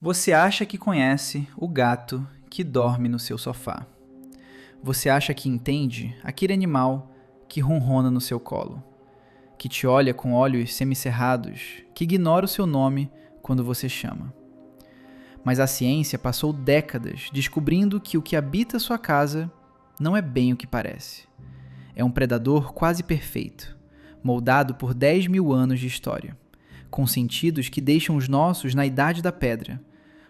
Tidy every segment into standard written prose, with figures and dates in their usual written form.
Você acha que conhece o gato que dorme no seu sofá. Você acha que entende aquele animal que ronrona no seu colo, que te olha com olhos semicerrados, que ignora o seu nome quando você chama. Mas a ciência passou décadas descobrindo que o que habita sua casa não é bem o que parece. É um predador quase perfeito, moldado por 10 mil anos de história, com sentidos que deixam os nossos na idade da pedra,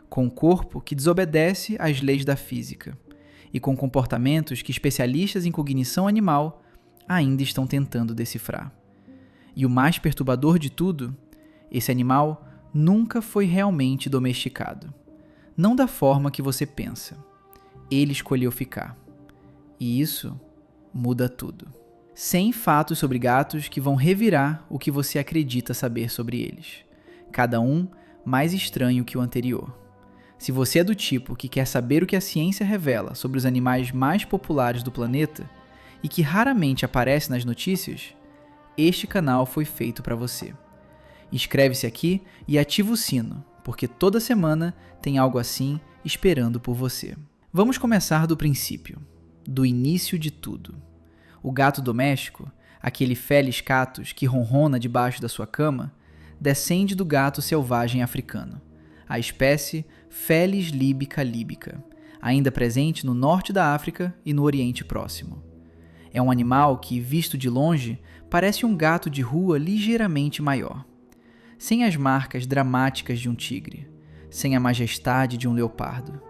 com um corpo que desobedece às leis da física e com comportamentos que especialistas em cognição animal ainda estão tentando decifrar. E o mais perturbador de tudo, esse animal nunca foi realmente domesticado. Não da forma que você pensa. Ele escolheu ficar. E isso muda tudo. 100 fatos sobre gatos que vão revirar o que você acredita saber sobre eles. Cada um mais estranho que o anterior. Se você é do tipo que quer saber o que a ciência revela sobre os animais mais populares do planeta e que raramente aparece nas notícias, este canal foi feito para você. Inscreve-se aqui e ativa o sino, porque toda semana tem algo assim esperando por você. Vamos começar do princípio, do início de tudo. O gato doméstico, aquele Felis catus que ronrona debaixo da sua cama, descende do gato selvagem africano, a espécie Felis libica libica, ainda presente no norte da África e no Oriente Próximo. É um animal que, visto de longe, parece um gato de rua ligeiramente maior, sem as marcas dramáticas de um tigre, sem a majestade de um leopardo,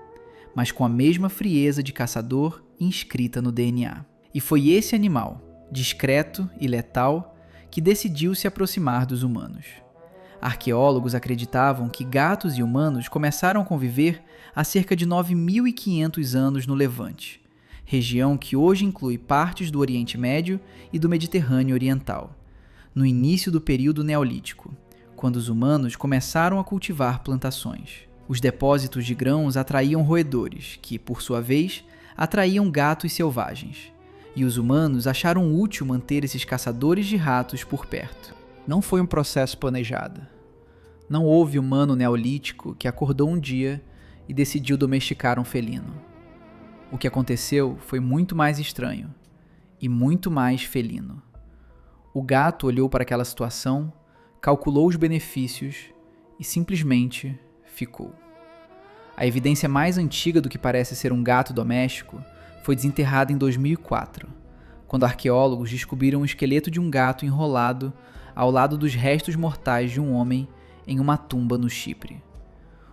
mas com a mesma frieza de caçador inscrita no DNA. E foi esse animal, discreto e letal, que decidiu se aproximar dos humanos. Arqueólogos acreditavam que gatos e humanos começaram a conviver há cerca de 9.500 anos no Levante, região que hoje inclui partes do Oriente Médio e do Mediterrâneo Oriental, no início do período Neolítico, quando os humanos começaram a cultivar plantações. Os depósitos de grãos atraíam roedores, que, por sua vez, atraíam gatos selvagens, e os humanos acharam útil manter esses caçadores de ratos por perto. Não foi um processo planejado. Não houve humano neolítico que acordou um dia e decidiu domesticar um felino. O que aconteceu foi muito mais estranho e muito mais felino. O gato olhou para aquela situação, calculou os benefícios e simplesmente ficou. A evidência mais antiga do que parece ser um gato doméstico foi desenterrada em 2004, quando arqueólogos descobriram o esqueleto de um gato enrolado ao lado dos restos mortais de um homem em uma tumba no Chipre.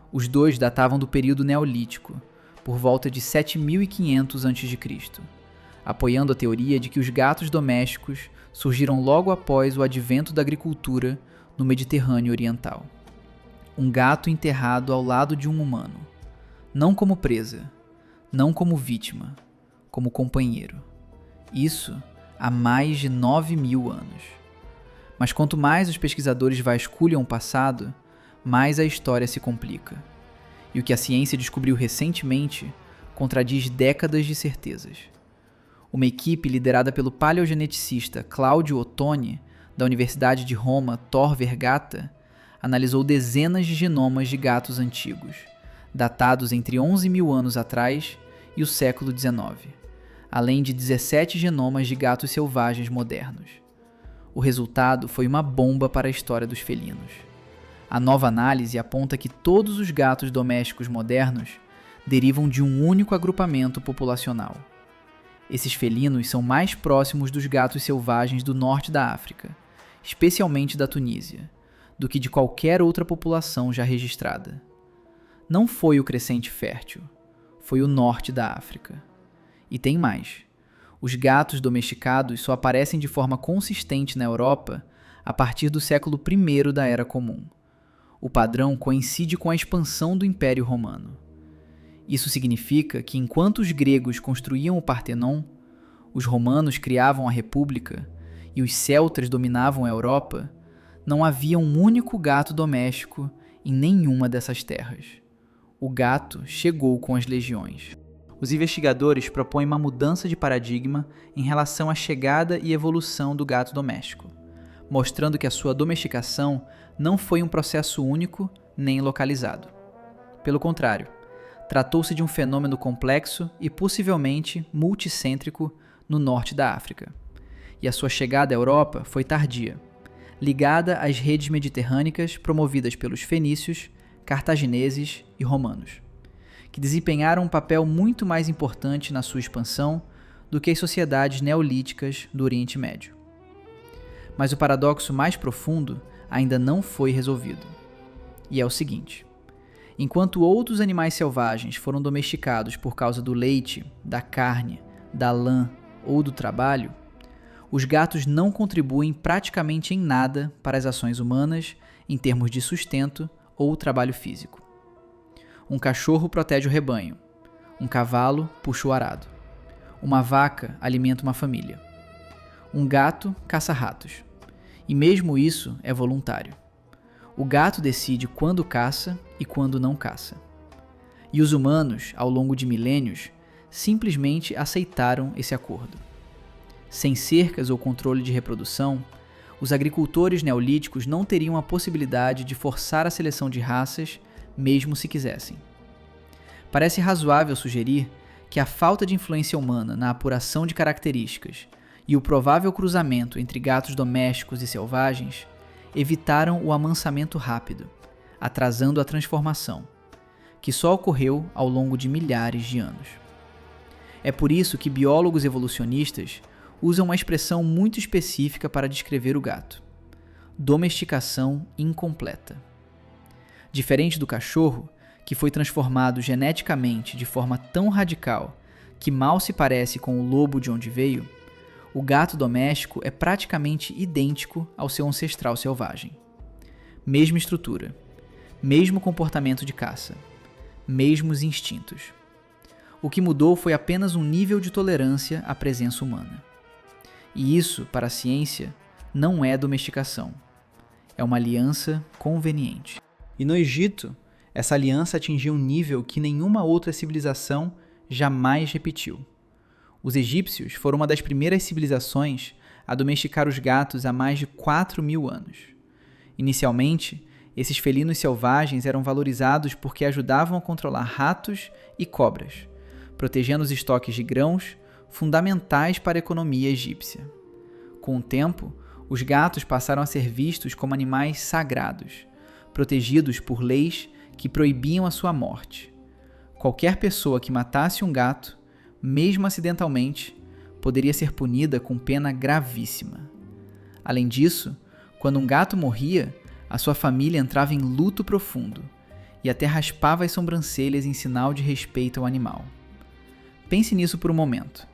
Os dois datavam do período Neolítico, por volta de 7.500 a.C., apoiando a teoria de que os gatos domésticos surgiram logo após o advento da agricultura no Mediterrâneo Oriental. Um gato enterrado ao lado de um humano, não como presa, não como vítima, como companheiro. Isso há mais de 9.000 anos. Mas quanto mais os pesquisadores vasculham o passado, mais a história se complica. E o que a ciência descobriu recentemente contradiz décadas de certezas. Uma equipe liderada pelo paleogeneticista Claudio Ottoni, da Universidade de Roma Tor Vergata, analisou dezenas de genomas de gatos antigos, datados entre 11.000 anos atrás e o século XIX, além de 17 genomas de gatos selvagens modernos. O resultado foi uma bomba para a história dos felinos. A nova análise aponta que todos os gatos domésticos modernos derivam de um único agrupamento populacional. Esses felinos são mais próximos dos gatos selvagens do norte da África, especialmente da Tunísia, do que de qualquer outra população já registrada. Não foi o crescente fértil, foi o norte da África. E tem mais. Os gatos domesticados só aparecem de forma consistente na Europa a partir do século I da Era Comum. O padrão coincide com a expansão do Império Romano. Isso significa que enquanto os gregos construíam o Partenon, os romanos criavam a República e os celtas dominavam a Europa, não havia um único gato doméstico em nenhuma dessas terras. O gato chegou com as legiões. Os investigadores propõem uma mudança de paradigma em relação à chegada e evolução do gato doméstico, mostrando que a sua domesticação não foi um processo único nem localizado. Pelo contrário, tratou-se de um fenômeno complexo e possivelmente multicêntrico no norte da África. E a sua chegada à Europa foi tardia, ligada às redes mediterrânicas promovidas pelos fenícios, cartagineses e romanos, que desempenharam um papel muito mais importante na sua expansão do que as sociedades neolíticas do Oriente Médio. Mas o paradoxo mais profundo ainda não foi resolvido. E é o seguinte: enquanto outros animais selvagens foram domesticados por causa do leite, da carne, da lã ou do trabalho, os gatos não contribuem praticamente em nada para as ações humanas em termos de sustento ou trabalho físico. Um cachorro protege o rebanho, um cavalo puxa o arado, uma vaca alimenta uma família, um gato caça ratos, e mesmo isso é voluntário. O gato decide quando caça e quando não caça. E os humanos, ao longo de milênios, simplesmente aceitaram esse acordo. Sem cercas ou controle de reprodução, os agricultores neolíticos não teriam a possibilidade de forçar a seleção de raças, mesmo se quisessem. Parece razoável sugerir que a falta de influência humana na apuração de características e o provável cruzamento entre gatos domésticos e selvagens evitaram o amansamento rápido, atrasando a transformação, que só ocorreu ao longo de milhares de anos. É por isso que biólogos evolucionistas usam uma expressão muito específica para descrever o gato: domesticação incompleta. Diferente do cachorro, que foi transformado geneticamente de forma tão radical que mal se parece com o lobo de onde veio, o gato doméstico é praticamente idêntico ao seu ancestral selvagem. Mesma estrutura, mesmo comportamento de caça, mesmos instintos. O que mudou foi apenas um nível de tolerância à presença humana. E isso, para a ciência, não é domesticação. É uma aliança conveniente. E no Egito, essa aliança atingiu um nível que nenhuma outra civilização jamais repetiu. Os egípcios foram uma das primeiras civilizações a domesticar os gatos há mais de 4.000 anos. Inicialmente, esses felinos selvagens eram valorizados porque ajudavam a controlar ratos e cobras, protegendo os estoques de grãos, fundamentais para a economia egípcia. Com o tempo, os gatos passaram a ser vistos como animais sagrados, protegidos por leis que proibiam a sua morte. Qualquer pessoa que matasse um gato, mesmo acidentalmente, poderia ser punida com pena gravíssima. Além disso, quando um gato morria, a sua família entrava em luto profundo e até raspava as sobrancelhas em sinal de respeito ao animal. Pense nisso por um momento.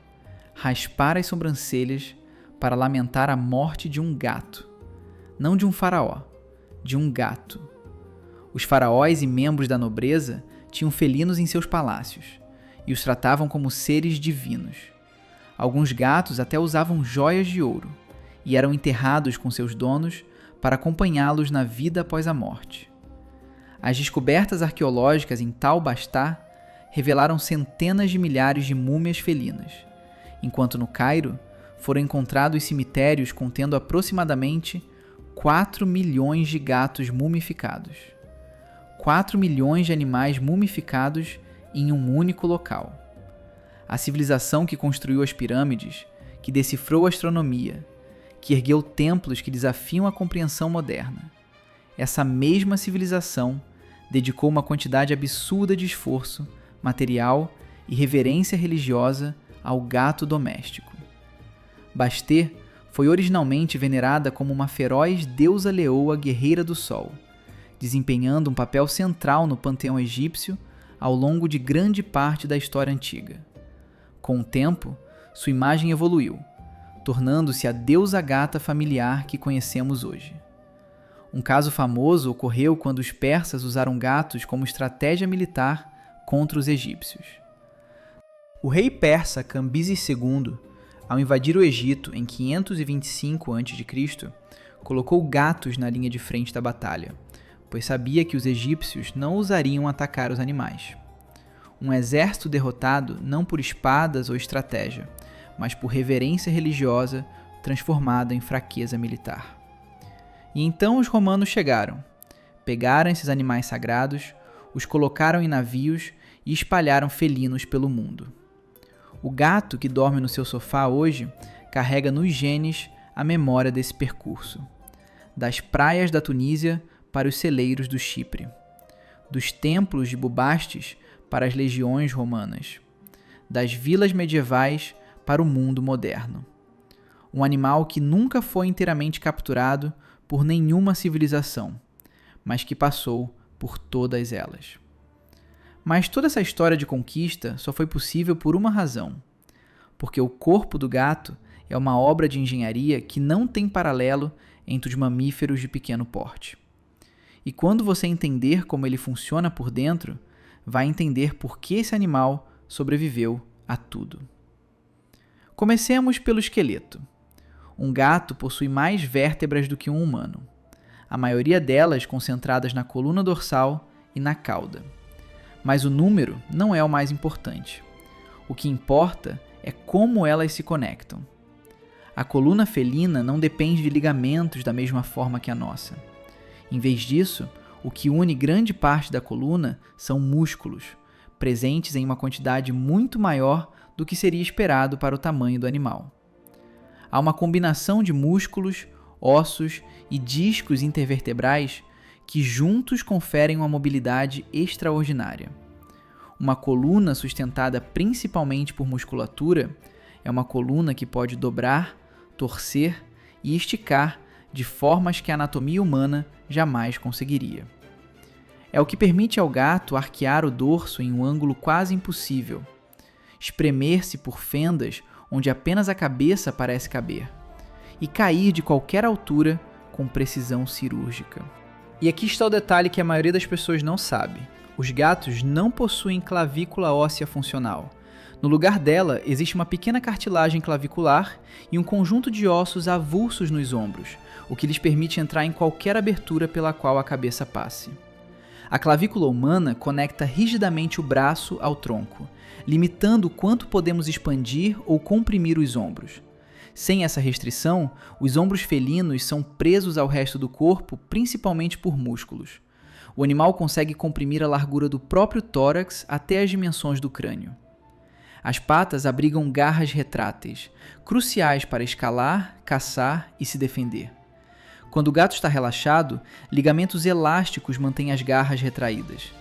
Raspar as sobrancelhas para lamentar a morte de um gato. Não de um faraó, de um gato. Os faraós e membros da nobreza tinham felinos em seus palácios e os tratavam como seres divinos. Alguns gatos até usavam joias de ouro e eram enterrados com seus donos para acompanhá-los na vida após a morte. As descobertas arqueológicas em Tal Bastá revelaram centenas de milhares de múmias felinas, enquanto no Cairo foram encontrados cemitérios contendo aproximadamente 4 milhões de gatos mumificados. 4 milhões de animais mumificados em um único local. A civilização que construiu as pirâmides, que decifrou a astronomia, que ergueu templos que desafiam a compreensão moderna. Essa mesma civilização dedicou uma quantidade absurda de esforço, material e reverência religiosa ao gato doméstico. Bastê foi originalmente venerada como uma feroz deusa leoa guerreira do sol, desempenhando um papel central no panteão egípcio ao longo de grande parte da história antiga. Com o tempo, sua imagem evoluiu, tornando-se a deusa gata familiar que conhecemos hoje. Um caso famoso ocorreu quando os persas usaram gatos como estratégia militar contra os egípcios. O rei persa Cambises II, ao invadir o Egito em 525 a.C., colocou gatos na linha de frente da batalha, pois sabia que os egípcios não ousariam atacar os animais. Um exército derrotado não por espadas ou estratégia, mas por reverência religiosa transformada em fraqueza militar. E então os romanos chegaram, pegaram esses animais sagrados, os colocaram em navios e espalharam felinos pelo mundo. O gato que dorme no seu sofá hoje carrega nos genes a memória desse percurso, das praias da Tunísia para os celeiros do Chipre, dos templos de Bubastes para as legiões romanas, das vilas medievais para o mundo moderno. Um animal que nunca foi inteiramente capturado por nenhuma civilização, mas que passou por todas elas. Mas toda essa história de conquista só foi possível por uma razão, porque o corpo do gato é uma obra de engenharia que não tem paralelo entre os mamíferos de pequeno porte. E quando você entender como ele funciona por dentro, vai entender por que esse animal sobreviveu a tudo. Comecemos pelo esqueleto. Um gato possui mais vértebras do que um humano, a maioria delas concentradas na coluna dorsal e na cauda. Mas o número não é o mais importante. O que importa é como elas se conectam. A coluna felina não depende de ligamentos da mesma forma que a nossa. Em vez disso, o que une grande parte da coluna são músculos, presentes em uma quantidade muito maior do que seria esperado para o tamanho do animal. Há uma combinação de músculos, ossos e discos intervertebrais que juntos conferem uma mobilidade extraordinária. Uma coluna sustentada principalmente por musculatura é uma coluna que pode dobrar, torcer e esticar de formas que a anatomia humana jamais conseguiria. É o que permite ao gato arquear o dorso em um ângulo quase impossível, espremer-se por fendas onde apenas a cabeça parece caber, e cair de qualquer altura com precisão cirúrgica. E aqui está o detalhe que a maioria das pessoas não sabe. Os gatos não possuem clavícula óssea funcional. No lugar dela, existe uma pequena cartilagem clavicular e um conjunto de ossos avulsos nos ombros, o que lhes permite entrar em qualquer abertura pela qual a cabeça passe. A clavícula humana conecta rigidamente o braço ao tronco, limitando o quanto podemos expandir ou comprimir os ombros. Sem essa restrição, os ombros felinos são presos ao resto do corpo, principalmente por músculos. O animal consegue comprimir a largura do próprio tórax até as dimensões do crânio. As patas abrigam garras retráteis, cruciais para escalar, caçar e se defender. Quando o gato está relaxado, ligamentos elásticos mantêm as garras retraídas.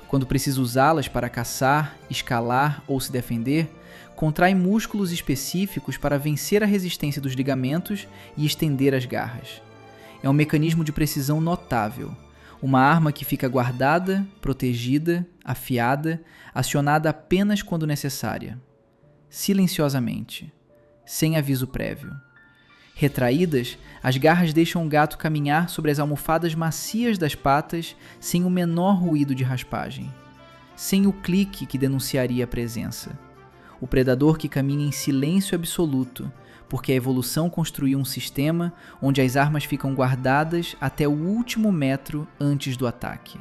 Quando precisa usá-las para caçar, escalar ou se defender, contrai músculos específicos para vencer a resistência dos ligamentos e estender as garras. É um mecanismo de precisão notável, uma arma que fica guardada, protegida, afiada, acionada apenas quando necessária. Silenciosamente, sem aviso prévio. Retraídas, as garras deixam o gato caminhar sobre as almofadas macias das patas sem o menor ruído de raspagem, sem o clique que denunciaria a presença. O predador que caminha em silêncio absoluto, porque a evolução construiu um sistema onde as armas ficam guardadas até o último metro antes do ataque.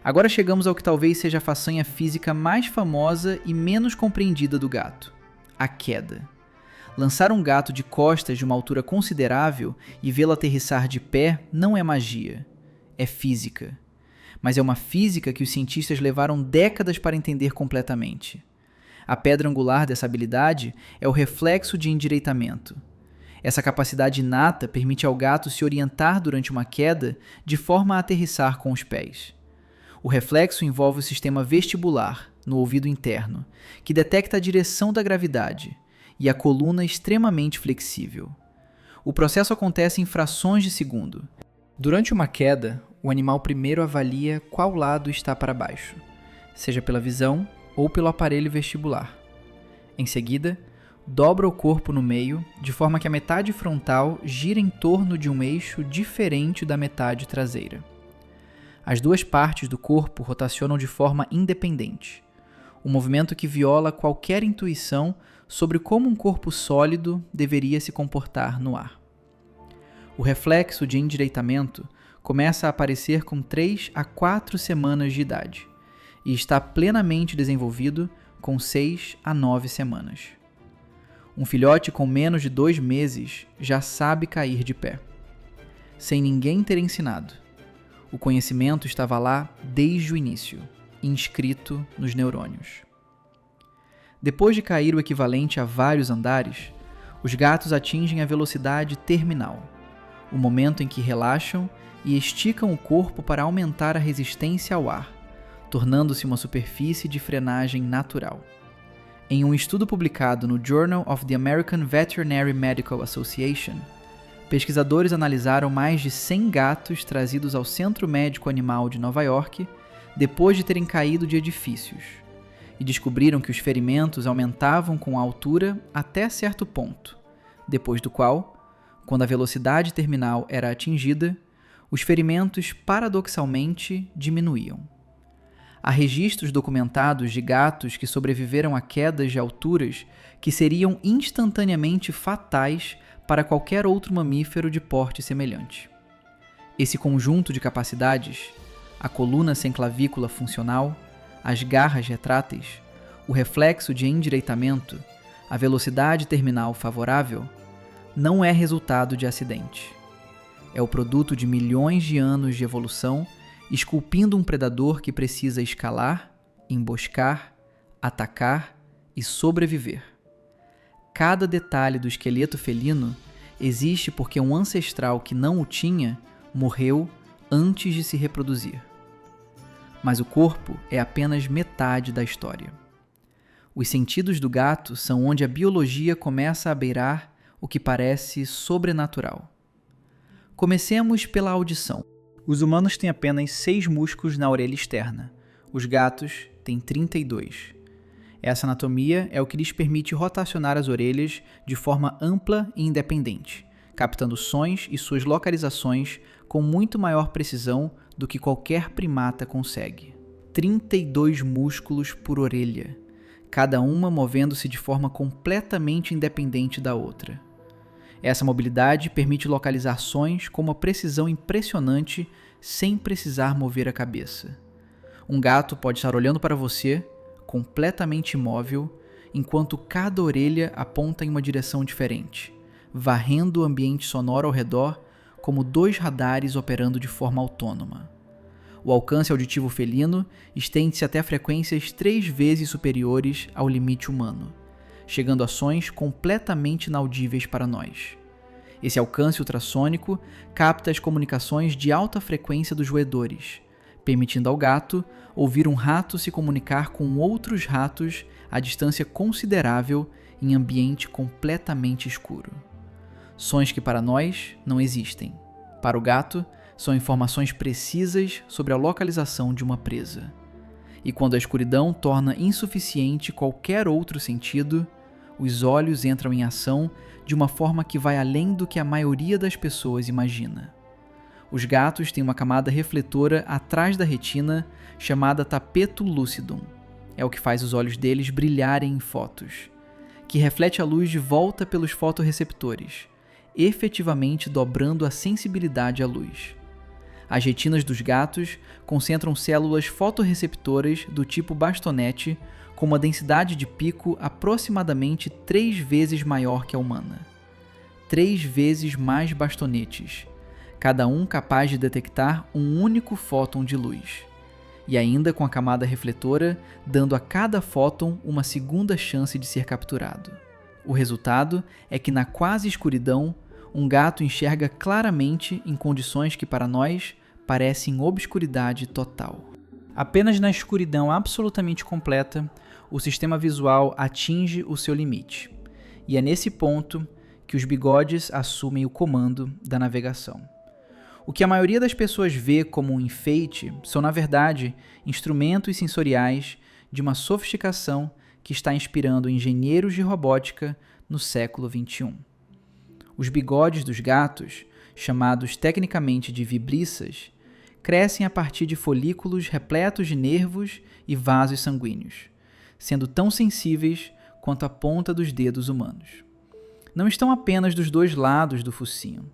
Agora chegamos ao que talvez seja a façanha física mais famosa e menos compreendida do gato: a queda. Lançar um gato de costas de uma altura considerável e vê-lo aterrissar de pé não é magia, é física. Mas é uma física que os cientistas levaram décadas para entender completamente. A pedra angular dessa habilidade é o reflexo de endireitamento. Essa capacidade inata permite ao gato se orientar durante uma queda de forma a aterrissar com os pés. O reflexo envolve o sistema vestibular, no ouvido interno, que detecta a direção da gravidade, e a coluna extremamente flexível. O processo acontece em frações de segundo. Durante uma queda, o animal primeiro avalia qual lado está para baixo, seja pela visão ou pelo aparelho vestibular. Em seguida, dobra o corpo no meio, de forma que a metade frontal gira em torno de um eixo diferente da metade traseira. As duas partes do corpo rotacionam de forma independente, um movimento que viola qualquer intuição sobre como um corpo sólido deveria se comportar no ar. O reflexo de endireitamento começa a aparecer com 3 a 4 semanas de idade e está plenamente desenvolvido com 6 a 9 semanas. Um filhote com menos de 2 meses já sabe cair de pé, sem ninguém ter ensinado. O conhecimento estava lá desde o início, inscrito nos neurônios. Depois de cair o equivalente a vários andares, os gatos atingem a velocidade terminal, o momento em que relaxam e esticam o corpo para aumentar a resistência ao ar, tornando-se uma superfície de frenagem natural. Em um estudo publicado no Journal of the American Veterinary Medical Association, pesquisadores analisaram mais de 100 gatos trazidos ao Centro Médico Animal de Nova York depois de terem caído de edifícios, e descobriram que os ferimentos aumentavam com a altura até certo ponto, depois do qual, quando a velocidade terminal era atingida, os ferimentos paradoxalmente diminuíam. Há registros documentados de gatos que sobreviveram a quedas de alturas que seriam instantaneamente fatais para qualquer outro mamífero de porte semelhante. Esse conjunto de capacidades, a coluna sem clavícula funcional, as garras retráteis, o reflexo de endireitamento, a velocidade terminal favorável, não é resultado de acidente. É o produto de milhões de anos de evolução esculpindo um predador que precisa escalar, emboscar, atacar e sobreviver. Cada detalhe do esqueleto felino existe porque um ancestral que não o tinha morreu antes de se reproduzir. Mas o corpo é apenas metade da história. Os sentidos do gato são onde a biologia começa a beirar o que parece sobrenatural. Comecemos pela audição. Os humanos têm apenas 6 músculos na orelha externa. Os gatos têm 32. Essa anatomia é o que lhes permite rotacionar as orelhas de forma ampla e independente, captando sons e suas localizações com muito maior precisão do que qualquer primata consegue. 32 músculos por orelha, cada uma movendo-se de forma completamente independente da outra. Essa mobilidade permite localizar sons com uma precisão impressionante sem precisar mover a cabeça. Um gato pode estar olhando para você, completamente imóvel, enquanto cada orelha aponta em uma direção diferente, varrendo o ambiente sonoro ao redor como 2 radares operando de forma autônoma. O alcance auditivo felino estende-se até frequências 3 vezes superiores ao limite humano, chegando a sons completamente inaudíveis para nós. Esse alcance ultrassônico capta as comunicações de alta frequência dos roedores, permitindo ao gato ouvir um rato se comunicar com outros ratos a distância considerável em ambiente completamente escuro. Sons que para nós não existem. Para o gato, são informações precisas sobre a localização de uma presa. E quando a escuridão torna insuficiente qualquer outro sentido, os olhos entram em ação de uma forma que vai além do que a maioria das pessoas imagina. Os gatos têm uma camada refletora atrás da retina chamada tapetum lucidum. É o que faz os olhos deles brilharem em fotos, que reflete a luz de volta pelos fotorreceptores, efetivamente dobrando a sensibilidade à luz. As retinas dos gatos concentram células fotorreceptoras do tipo bastonete com uma densidade de pico aproximadamente 3 vezes maior que a humana. 3 vezes mais bastonetes, cada um capaz de detectar um único fóton de luz, e ainda com a camada refletora dando a cada fóton uma segunda chance de ser capturado. O resultado é que na quase escuridão, um gato enxerga claramente em condições que para nós parecem obscuridade total. Apenas na escuridão absolutamente completa, o sistema visual atinge o seu limite, e é nesse ponto que os bigodes assumem o comando da navegação. O que a maioria das pessoas vê como um enfeite são, na verdade, instrumentos sensoriais de uma sofisticação que está inspirando engenheiros de robótica no século XXI. Os bigodes dos gatos, chamados tecnicamente de vibriças, crescem a partir de folículos repletos de nervos e vasos sanguíneos, sendo tão sensíveis quanto a ponta dos dedos humanos. Não estão apenas dos 2 lados do focinho.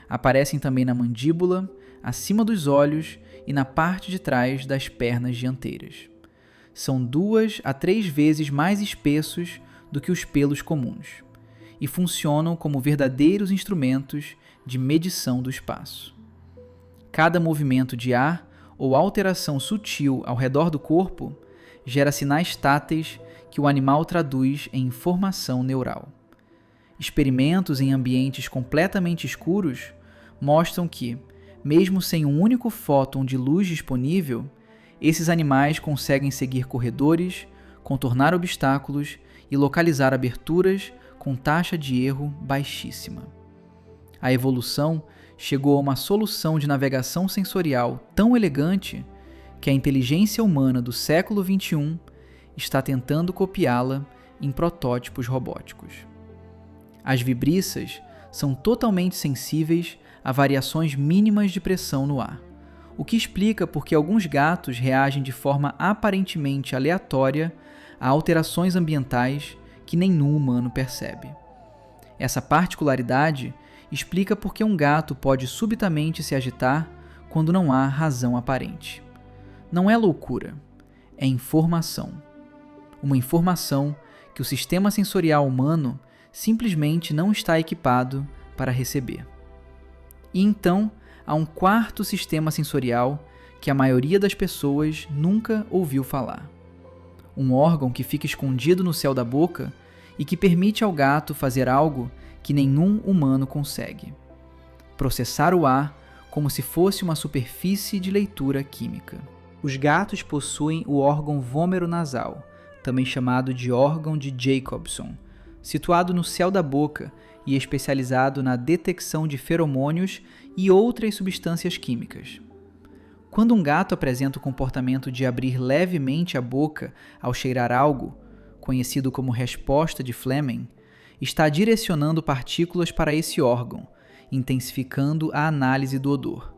Aparecem também na mandíbula, acima dos olhos e na parte de trás das pernas dianteiras. São 2 a 3 vezes mais espessos do que os pelos comuns e funcionam como verdadeiros instrumentos de medição do espaço. Cada movimento de ar ou alteração sutil ao redor do corpo gera sinais táteis que o animal traduz em informação neural. Experimentos em ambientes completamente escuros mostram que, mesmo sem um único fóton de luz disponível, esses animais conseguem seguir corredores, contornar obstáculos e localizar aberturas com taxa de erro baixíssima. A evolução chegou a uma solução de navegação sensorial tão elegante que a inteligência humana do século XXI está tentando copiá-la em protótipos robóticos. As vibriças são totalmente sensíveis a variações mínimas de pressão no ar, o que explica por que alguns gatos reagem de forma aparentemente aleatória a alterações ambientais que nenhum humano percebe. Essa particularidade explica por que um gato pode subitamente se agitar quando não há razão aparente. Não é loucura, é informação. Uma informação que o sistema sensorial humano simplesmente não está equipado para receber. E então, há um quarto sistema sensorial que a maioria das pessoas nunca ouviu falar. Um órgão que fica escondido no céu da boca e que permite ao gato fazer algo que nenhum humano consegue: processar o ar como se fosse uma superfície de leitura química. Os gatos possuem o órgão vômero-nasal, também chamado de órgão de Jacobson, situado no céu da boca e especializado na detecção de feromônios e outras substâncias químicas. Quando um gato apresenta o comportamento de abrir levemente a boca ao cheirar algo, conhecido como resposta de Fleming, está direcionando partículas para esse órgão, intensificando a análise do odor.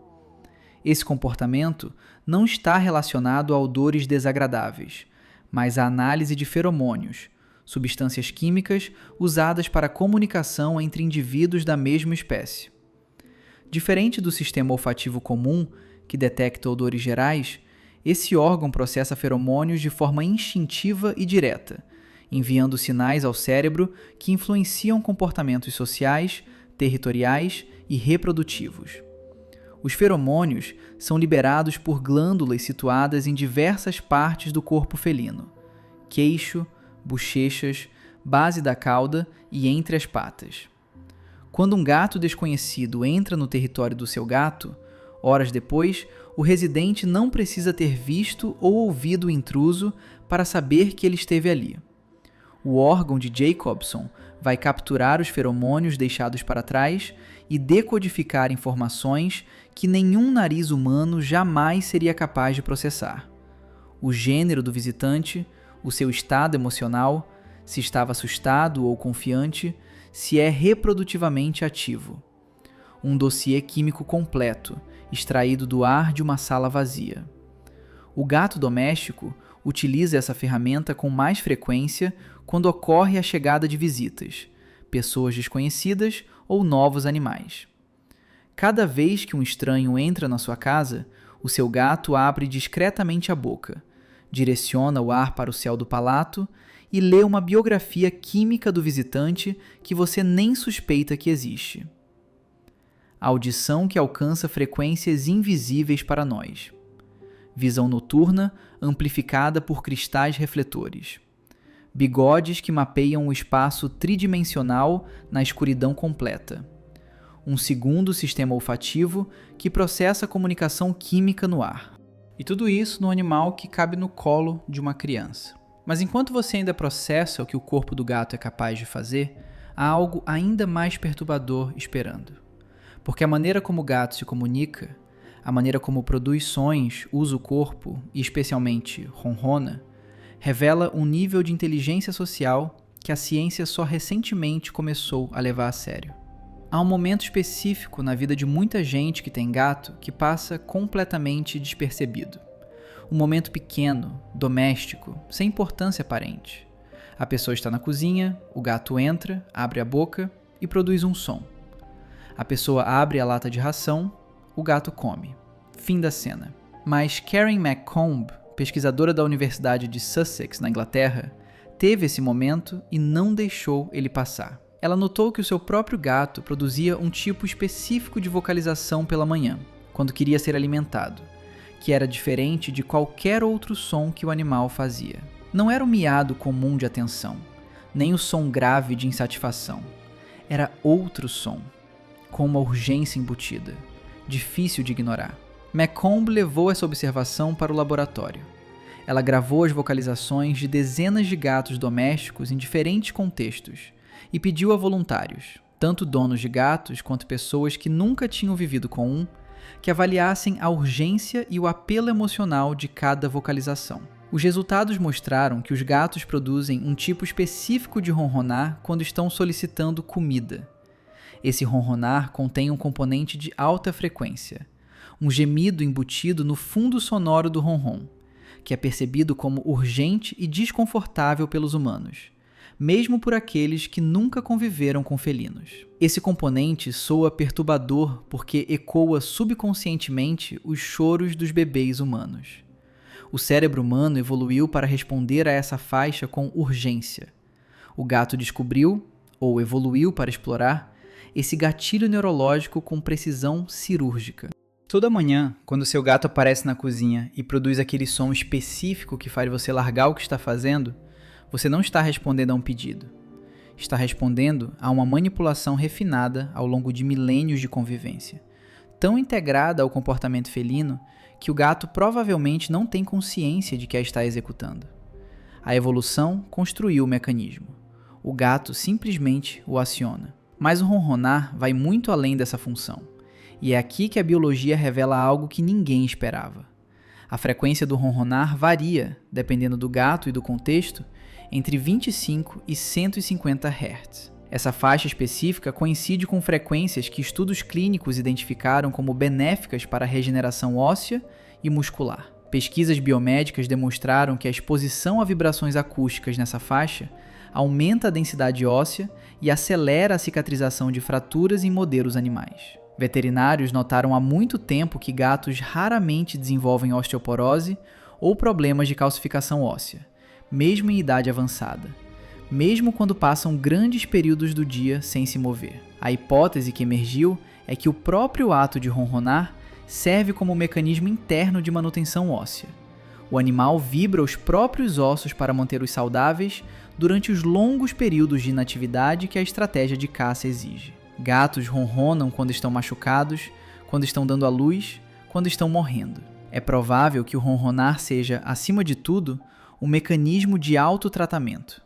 Esse comportamento não está relacionado a odores desagradáveis, mas à análise de feromônios, substâncias químicas usadas para a comunicação entre indivíduos da mesma espécie. Diferente do sistema olfativo comum, que detecta odores gerais, esse órgão processa feromônios de forma instintiva e direta, enviando sinais ao cérebro que influenciam comportamentos sociais, territoriais e reprodutivos. Os feromônios são liberados por glândulas situadas em diversas partes do corpo felino: queixo, bochechas, base da cauda e entre as patas. Quando um gato desconhecido entra no território do seu gato, horas depois, o residente não precisa ter visto ou ouvido o intruso para saber que ele esteve ali. O órgão de Jacobson vai capturar os feromônios deixados para trás e decodificar informações que nenhum nariz humano jamais seria capaz de processar: o gênero do visitante, o seu estado emocional, se estava assustado ou confiante, se é reprodutivamente ativo. Um dossiê químico completo, extraído do ar de uma sala vazia. O gato doméstico utiliza essa ferramenta com mais frequência quando ocorre a chegada de visitas, pessoas desconhecidas ou novos animais. Cada vez que um estranho entra na sua casa, o seu gato abre discretamente a boca, direciona o ar para o céu do palato e lê uma biografia química do visitante que você nem suspeita que existe. A audição que alcança frequências invisíveis para nós. Visão noturna amplificada por cristais refletores. Bigodes que mapeiam o espaço tridimensional na escuridão completa. Um segundo sistema olfativo que processa a comunicação química no ar. E tudo isso no animal que cabe no colo de uma criança. Mas enquanto você ainda processa o que o corpo do gato é capaz de fazer, há algo ainda mais perturbador esperando. Porque a maneira como o gato se comunica, a maneira como produz sons, usa o corpo e especialmente ronrona, revela um nível de inteligência social que a ciência só recentemente começou a levar a sério. Há um momento específico na vida de muita gente que tem gato que passa completamente despercebido. Um momento pequeno, doméstico, sem importância aparente. A pessoa está na cozinha, o gato entra, abre a boca e produz um som. A pessoa abre a lata de ração, o gato come. Fim da cena. Mas Karen McComb, pesquisadora da Universidade de Sussex, na Inglaterra, teve esse momento e não deixou ele passar. Ela notou que o seu próprio gato produzia um tipo específico de vocalização pela manhã, quando queria ser alimentado, que era diferente de qualquer outro som que o animal fazia. Não era o miado comum de atenção, nem o som grave de insatisfação. Era outro som, com uma urgência embutida, difícil de ignorar. McComb levou essa observação para o laboratório. Ela gravou as vocalizações de dezenas de gatos domésticos em diferentes contextos e pediu a voluntários, tanto donos de gatos quanto pessoas que nunca tinham vivido com um, que avaliassem a urgência e o apelo emocional de cada vocalização. Os resultados mostraram que os gatos produzem um tipo específico de ronronar quando estão solicitando comida. Esse ronronar contém um componente de alta frequência, um gemido embutido no fundo sonoro do ronron, que é percebido como urgente e desconfortável pelos humanos, mesmo por aqueles que nunca conviveram com felinos. Esse componente soa perturbador porque ecoa subconscientemente os choros dos bebês humanos. O cérebro humano evoluiu para responder a essa faixa com urgência. O gato descobriu, ou evoluiu para explorar, esse gatilho neurológico com precisão cirúrgica. Toda manhã, quando seu gato aparece na cozinha e produz aquele som específico que faz você largar o que está fazendo, você não está respondendo a um pedido. Está respondendo a uma manipulação refinada ao longo de milênios de convivência, tão integrada ao comportamento felino que o gato provavelmente não tem consciência de que a está executando. A evolução construiu o mecanismo. O gato simplesmente o aciona. Mas o ronronar vai muito além dessa função. E é aqui que a biologia revela algo que ninguém esperava. A frequência do ronronar varia, dependendo do gato e do contexto, entre 25 e 150 Hz. Essa faixa específica coincide com frequências que estudos clínicos identificaram como benéficas para a regeneração óssea e muscular. Pesquisas biomédicas demonstraram que a exposição a vibrações acústicas nessa faixa aumenta a densidade óssea e acelera a cicatrização de fraturas em modelos animais. Veterinários notaram há muito tempo que gatos raramente desenvolvem osteoporose ou problemas de calcificação óssea, mesmo em idade avançada, mesmo quando passam grandes períodos do dia sem se mover. A hipótese que emergiu é que o próprio ato de ronronar serve como um mecanismo interno de manutenção óssea. O animal vibra os próprios ossos para mantê-los saudáveis durante os longos períodos de inatividade que a estratégia de caça exige. Gatos ronronam quando estão machucados, quando estão dando à luz, quando estão morrendo. É provável que o ronronar seja, acima de tudo, um mecanismo de autotratamento,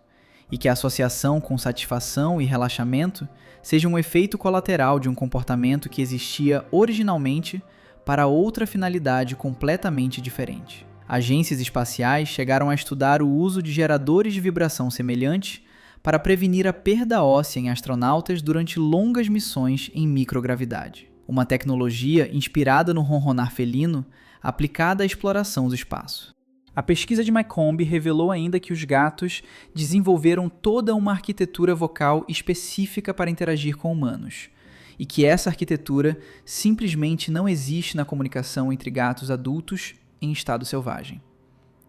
e que a associação com satisfação e relaxamento seja um efeito colateral de um comportamento que existia originalmente para outra finalidade completamente diferente. Agências espaciais chegaram a estudar o uso de geradores de vibração semelhantes para prevenir a perda óssea em astronautas durante longas missões em microgravidade. Uma tecnologia inspirada no ronronar felino aplicada à exploração do espaço. A pesquisa de McComb revelou ainda que os gatos desenvolveram toda uma arquitetura vocal específica para interagir com humanos, e que essa arquitetura simplesmente não existe na comunicação entre gatos adultos em estado selvagem.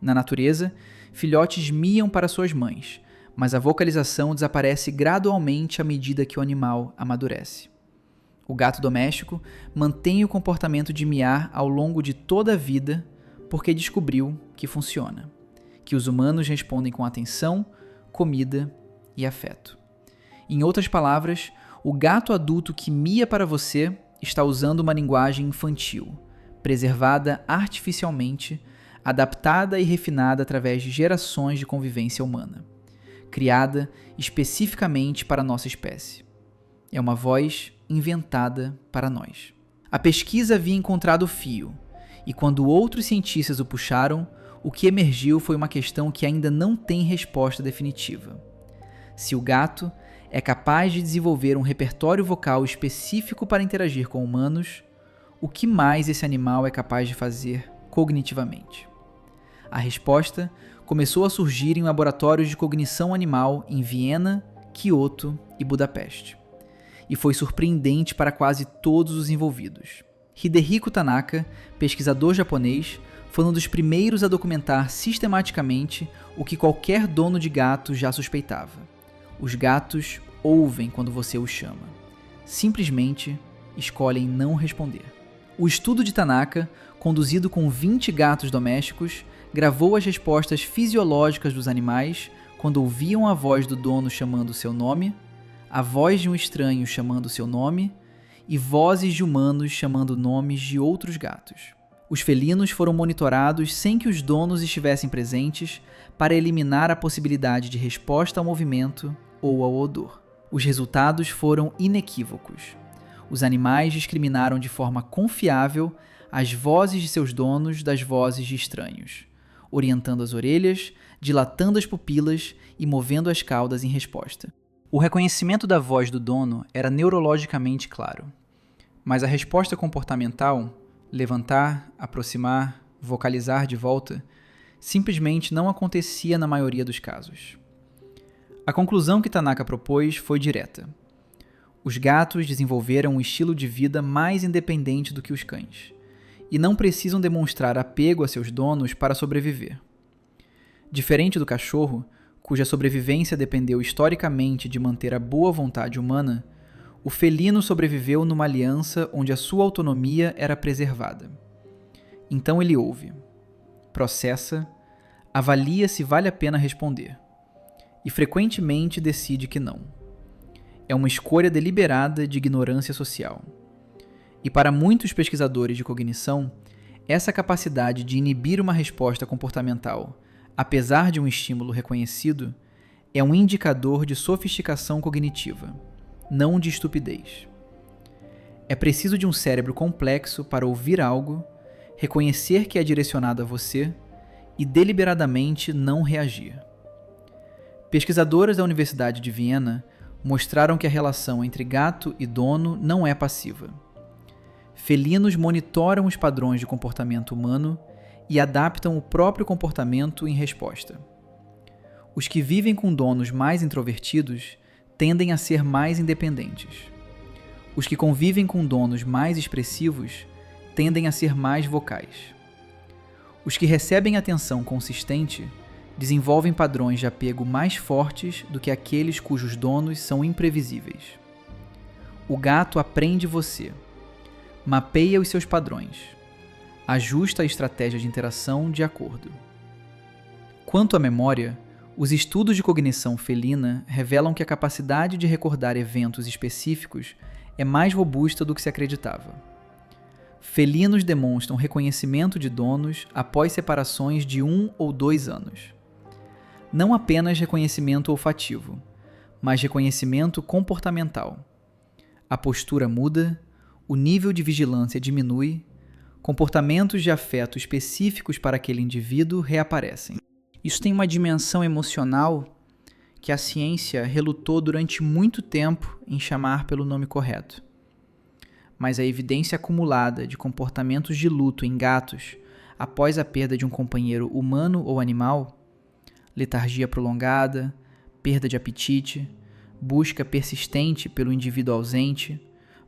Na natureza, filhotes miam para suas mães, mas a vocalização desaparece gradualmente à medida que o animal amadurece. O gato doméstico mantém o comportamento de miar ao longo de toda a vida porque descobriu que funciona, que os humanos respondem com atenção, comida e afeto. Em outras palavras, o gato adulto que mia para você está usando uma linguagem infantil, preservada artificialmente, adaptada e refinada através de gerações de convivência humana, criada especificamente para a nossa espécie. É uma voz inventada para nós. A pesquisa havia encontrado o fio, e quando outros cientistas o puxaram, o que emergiu foi uma questão que ainda não tem resposta definitiva. Se o gato é capaz de desenvolver um repertório vocal específico para interagir com humanos, o que mais esse animal é capaz de fazer cognitivamente? A resposta começou a surgir em laboratórios de cognição animal em Viena, Kyoto e Budapeste. E foi surpreendente para quase todos os envolvidos. Hidehiko Tanaka, pesquisador japonês, foi um dos primeiros a documentar sistematicamente o que qualquer dono de gato já suspeitava. Os gatos ouvem quando você os chama. Simplesmente escolhem não responder. O estudo de Tanaka, conduzido com 20 gatos domésticos, gravou as respostas fisiológicas dos animais quando ouviam a voz do dono chamando seu nome, a voz de um estranho chamando seu nome e vozes de humanos chamando nomes de outros gatos. Os felinos foram monitorados sem que os donos estivessem presentes para eliminar a possibilidade de resposta ao movimento ou ao odor. Os resultados foram inequívocos. Os animais discriminaram de forma confiável as vozes de seus donos das vozes de estranhos, orientando as orelhas, dilatando as pupilas e movendo as caudas em resposta. O reconhecimento da voz do dono era neurologicamente claro, mas a resposta comportamental, levantar, aproximar, vocalizar de volta, simplesmente não acontecia na maioria dos casos. A conclusão que Tanaka propôs foi direta. Os gatos desenvolveram um estilo de vida mais independente do que os cães, e não precisam demonstrar apego a seus donos para sobreviver. Diferente do cachorro, cuja sobrevivência dependeu historicamente de manter a boa vontade humana, o felino sobreviveu numa aliança onde a sua autonomia era preservada. Então ele ouve, processa, avalia se vale a pena responder, e frequentemente decide que não. É uma escolha deliberada de ignorância social. E para muitos pesquisadores de cognição, essa capacidade de inibir uma resposta comportamental, apesar de um estímulo reconhecido, é um indicador de sofisticação cognitiva, não de estupidez. É preciso de um cérebro complexo para ouvir algo, reconhecer que é direcionado a você e deliberadamente não reagir. Pesquisadoras da Universidade de Viena mostraram que a relação entre gato e dono não é passiva. Felinos monitoram os padrões de comportamento humano e adaptam o próprio comportamento em resposta. Os que vivem com donos mais introvertidos tendem a ser mais independentes. Os que convivem com donos mais expressivos tendem a ser mais vocais. Os que recebem atenção consistente desenvolvem padrões de apego mais fortes do que aqueles cujos donos são imprevisíveis. O gato aprende você, mapeia os seus padrões, ajusta a estratégia de interação de acordo. Quanto à memória, os estudos de cognição felina revelam que a capacidade de recordar eventos específicos é mais robusta do que se acreditava. Felinos demonstram reconhecimento de donos após separações de 1 ou 2 anos. Não apenas reconhecimento olfativo, mas reconhecimento comportamental. A postura muda, o nível de vigilância diminui, comportamentos de afeto específicos para aquele indivíduo reaparecem. Isso tem uma dimensão emocional que a ciência relutou durante muito tempo em chamar pelo nome correto. Mas a evidência acumulada de comportamentos de luto em gatos após a perda de um companheiro humano ou animal, letargia prolongada, perda de apetite, busca persistente pelo indivíduo ausente,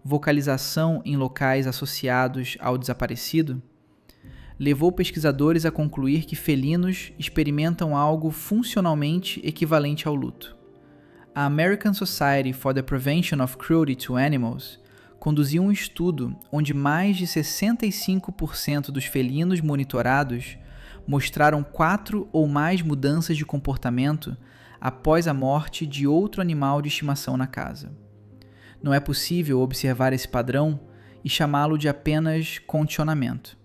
vocalização em locais associados ao desaparecido, levou pesquisadores a concluir que felinos experimentam algo funcionalmente equivalente ao luto. A American Society for the Prevention of Cruelty to Animals conduziu um estudo onde mais de 65% dos felinos monitorados mostraram 4 ou mais mudanças de comportamento após a morte de outro animal de estimação na casa. Não é possível observar esse padrão e chamá-lo de apenas condicionamento.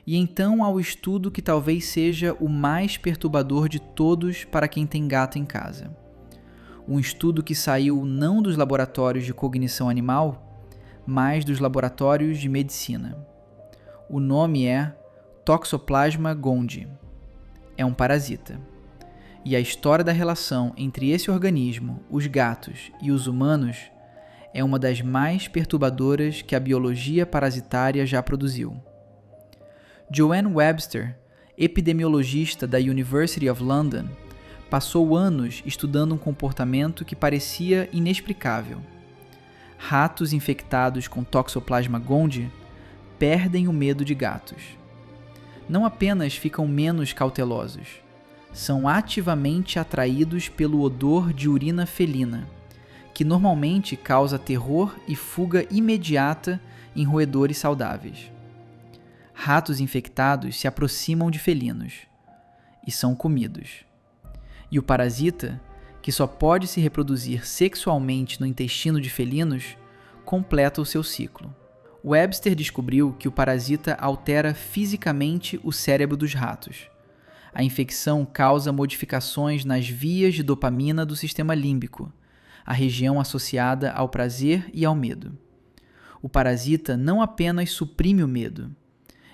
E então há o estudo que talvez seja o mais perturbador de todos para quem tem gato em casa. Um estudo que saiu não dos laboratórios de cognição animal, mas dos laboratórios de medicina. O nome é Toxoplasma gondii. É um parasita. E a história da relação entre esse organismo, os gatos e os humanos é uma das mais perturbadoras que a biologia parasitária já produziu. Joanne Webster, epidemiologista da University of London, passou anos estudando um comportamento que parecia inexplicável. Ratos infectados com Toxoplasma gondii perdem o medo de gatos. Não apenas ficam menos cautelosos, são ativamente atraídos pelo odor de urina felina, que normalmente causa terror e fuga imediata em roedores saudáveis. Ratos infectados se aproximam de felinos e são comidos. E o parasita, que só pode se reproduzir sexualmente no intestino de felinos, completa o seu ciclo. Webster descobriu que o parasita altera fisicamente o cérebro dos ratos. A infecção causa modificações nas vias de dopamina do sistema límbico, a região associada ao prazer e ao medo. O parasita não apenas suprime o medo.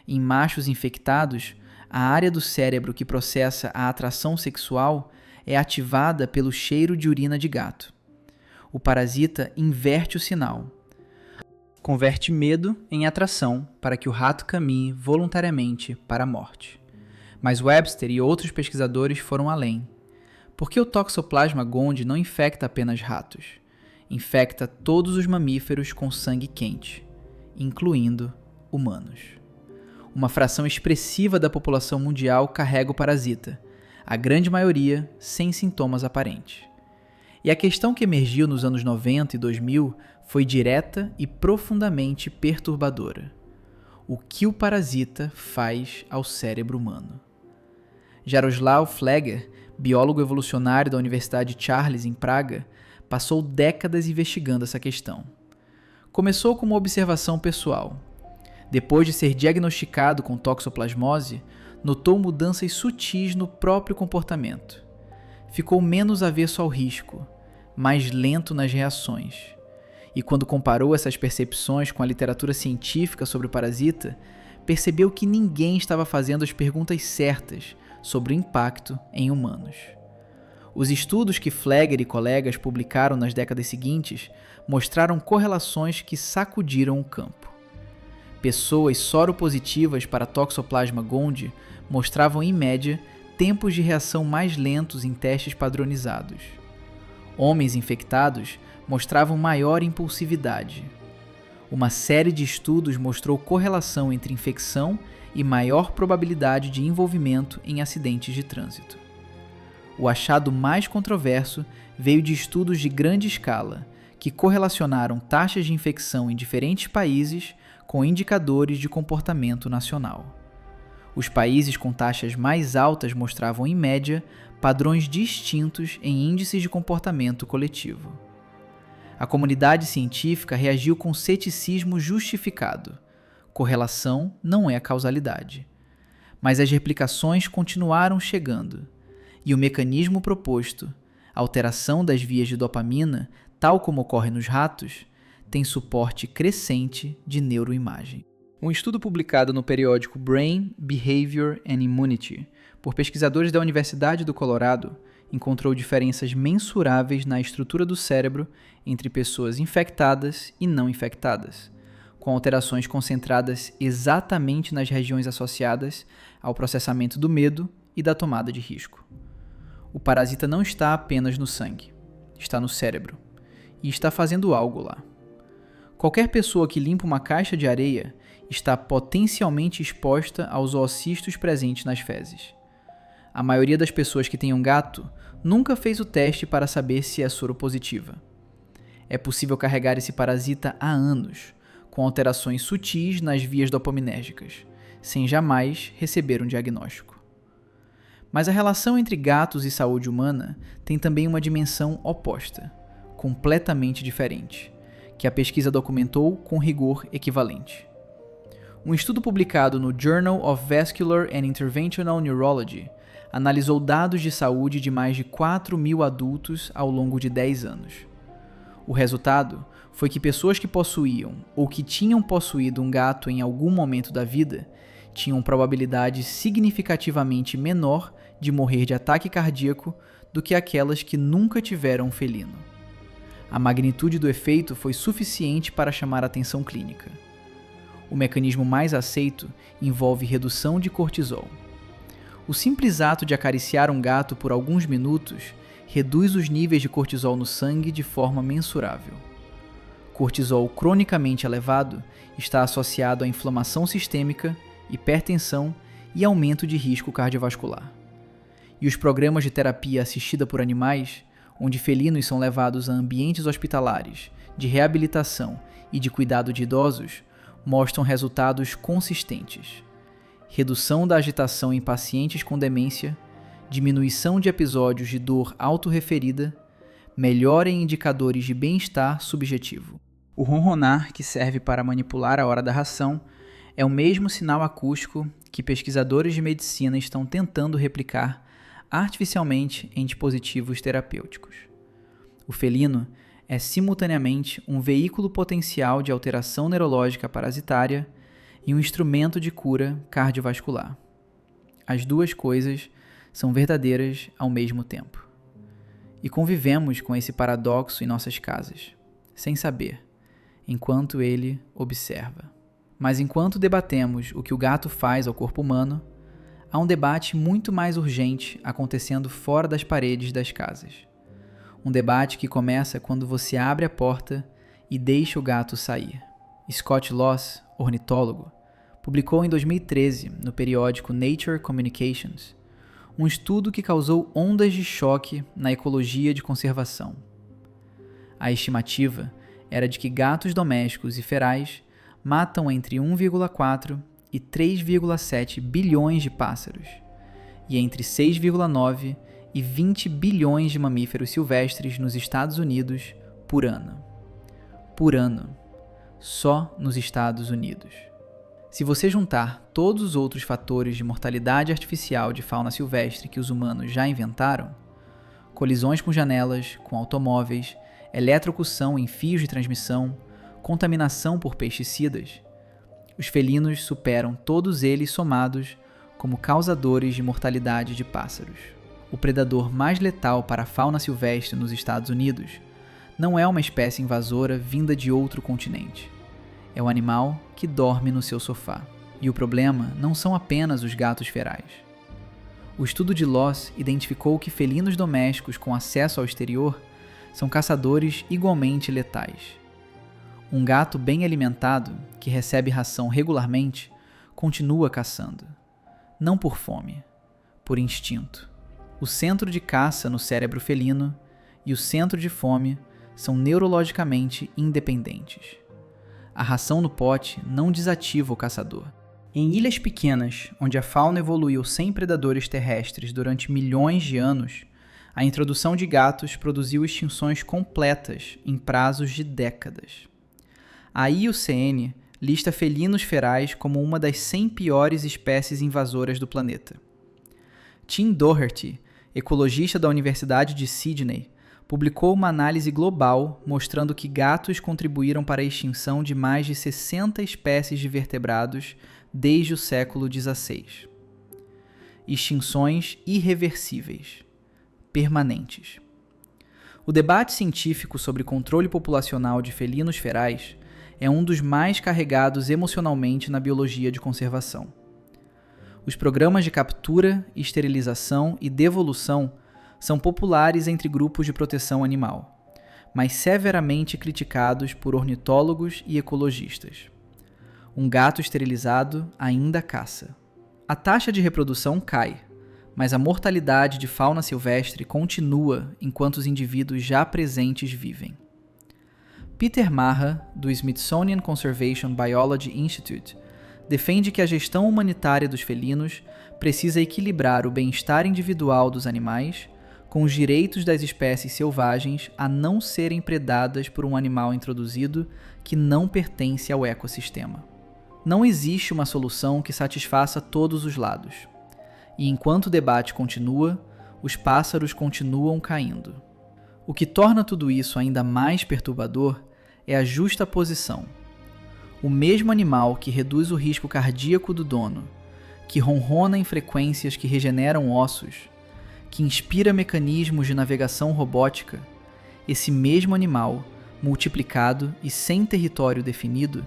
Em machos infectados, a área do cérebro que processa a atração sexual é ativada pelo cheiro de urina de gato. O parasita inverte o sinal. Converte medo em atração para que o rato caminhe voluntariamente para a morte. Mas Webster e outros pesquisadores foram além. Porque o Toxoplasma gondii não infecta apenas ratos. Infecta todos os mamíferos com sangue quente, incluindo humanos. Uma fração expressiva da população mundial carrega o parasita, a grande maioria sem sintomas aparentes. E a questão que emergiu nos anos 90 e 2000 foi direta e profundamente perturbadora. O que o parasita faz ao cérebro humano? Jaroslaw Fleger, biólogo evolucionário da Universidade Charles em Praga, passou décadas investigando essa questão. Começou com uma observação pessoal. Depois de ser diagnosticado com toxoplasmose, notou mudanças sutis no próprio comportamento. Ficou menos avesso ao risco, mais lento nas reações. E quando comparou essas percepções com a literatura científica sobre o parasita, percebeu que ninguém estava fazendo as perguntas certas sobre o impacto em humanos. Os estudos que Fleger e colegas publicaram nas décadas seguintes mostraram correlações que sacudiram o campo. Pessoas soropositivas para Toxoplasma gondii mostravam, em média, tempos de reação mais lentos em testes padronizados. Homens infectados mostravam maior impulsividade. Uma série de estudos mostrou correlação entre infecção e maior probabilidade de envolvimento em acidentes de trânsito. O achado mais controverso veio de estudos de grande escala, que correlacionaram taxas de infecção em diferentes países com indicadores de comportamento nacional. Os países com taxas mais altas mostravam, em média, padrões distintos em índices de comportamento coletivo. A comunidade científica reagiu com ceticismo justificado. Correlação não é causalidade. Mas as replicações continuaram chegando, e o mecanismo proposto, alteração das vias de dopamina, tal como ocorre nos ratos, tem suporte crescente de neuroimagem. Um estudo publicado no periódico Brain, Behavior and Immunity, por pesquisadores da Universidade do Colorado, encontrou diferenças mensuráveis na estrutura do cérebro entre pessoas infectadas e não infectadas, com alterações concentradas exatamente nas regiões associadas ao processamento do medo e da tomada de risco. O parasita não está apenas no sangue, está no cérebro, e está fazendo algo lá. Qualquer pessoa que limpa uma caixa de areia está potencialmente exposta aos oocistos presentes nas fezes. A maioria das pessoas que têm um gato nunca fez o teste para saber se é soropositiva. É possível carregar esse parasita há anos, com alterações sutis nas vias dopaminérgicas, sem jamais receber um diagnóstico. Mas a relação entre gatos e saúde humana tem também uma dimensão oposta, completamente diferente, que a pesquisa documentou com rigor equivalente. Um estudo publicado no Journal of Vascular and Interventional Neurology analisou dados de saúde de mais de 4.000 adultos ao longo de 10 anos. O resultado foi que pessoas que possuíam ou que tinham possuído um gato em algum momento da vida tinham probabilidade significativamente menor de morrer de ataque cardíaco do que aquelas que nunca tiveram um felino. A magnitude do efeito foi suficiente para chamar a atenção clínica. O mecanismo mais aceito envolve redução de cortisol. O simples ato de acariciar um gato por alguns minutos reduz os níveis de cortisol no sangue de forma mensurável. Cortisol cronicamente elevado está associado à inflamação sistêmica, hipertensão e aumento de risco cardiovascular. E os programas de terapia assistida por animais, onde felinos são levados a ambientes hospitalares, de reabilitação e de cuidado de idosos, mostram resultados consistentes: redução da agitação em pacientes com demência, diminuição de episódios de dor autorreferida, melhora em indicadores de bem-estar subjetivo. O ronronar, que serve para manipular a hora da ração, é o mesmo sinal acústico que pesquisadores de medicina estão tentando replicar artificialmente em dispositivos terapêuticos. O felino é simultaneamente um veículo potencial de alteração neurológica parasitária e um instrumento de cura cardiovascular. As duas coisas são verdadeiras ao mesmo tempo. E convivemos com esse paradoxo em nossas casas, sem saber, enquanto ele observa. Mas enquanto debatemos o que o gato faz ao corpo humano, há um debate muito mais urgente acontecendo fora das paredes das casas. Um debate que começa quando você abre a porta e deixa o gato sair. Scott Loss, ornitólogo, publicou em 2013, no periódico Nature Communications, um estudo que causou ondas de choque na ecologia de conservação. A estimativa era de que gatos domésticos e ferais matam entre 1,4 e 3,7 bilhões de pássaros, e entre 6,9 e 20 bilhões de mamíferos silvestres nos Estados Unidos por ano. Por ano. Só nos Estados Unidos. Se você juntar todos os outros fatores de mortalidade artificial de fauna silvestre que os humanos já inventaram, colisões com janelas, com automóveis, eletrocução em fios de transmissão, contaminação por pesticidas, os felinos superam todos eles somados como causadores de mortalidade de pássaros. O predador mais letal para a fauna silvestre nos Estados Unidos não é uma espécie invasora vinda de outro continente. É o animal que dorme no seu sofá. E o problema não são apenas os gatos ferais. O estudo de Loss identificou que felinos domésticos com acesso ao exterior são caçadores igualmente letais. Um gato bem alimentado, que recebe ração regularmente, continua caçando. Não por fome, por instinto. O centro de caça no cérebro felino e o centro de fome são neurologicamente independentes. A ração no pote não desativa o caçador. Em ilhas pequenas, onde a fauna evoluiu sem predadores terrestres durante milhões de anos, a introdução de gatos produziu extinções completas em prazos de décadas. A IUCN lista felinos ferais como uma das 100 piores espécies invasoras do planeta. Tim Doherty, ecologista da Universidade de Sydney, publicou uma análise global mostrando que gatos contribuíram para a extinção de mais de 60 espécies de vertebrados desde o século XVI. Extinções irreversíveis, permanentes. O debate científico sobre controle populacional de felinos ferais é um dos mais carregados emocionalmente na biologia de conservação. Os programas de captura, esterilização e devolução são populares entre grupos de proteção animal, mas severamente criticados por ornitólogos e ecologistas. Um gato esterilizado ainda caça. A taxa de reprodução cai, mas a mortalidade de fauna silvestre continua enquanto os indivíduos já presentes vivem. Peter Maher, do Smithsonian Conservation Biology Institute, defende que a gestão humanitária dos felinos precisa equilibrar o bem-estar individual dos animais com os direitos das espécies selvagens a não serem predadas por um animal introduzido que não pertence ao ecossistema. Não existe uma solução que satisfaça todos os lados. E enquanto o debate continua, os pássaros continuam caindo. O que torna tudo isso ainda mais perturbador é a justaposição. O mesmo animal que reduz o risco cardíaco do dono, que ronrona em frequências que regeneram ossos, que inspira mecanismos de navegação robótica, esse mesmo animal, multiplicado e sem território definido,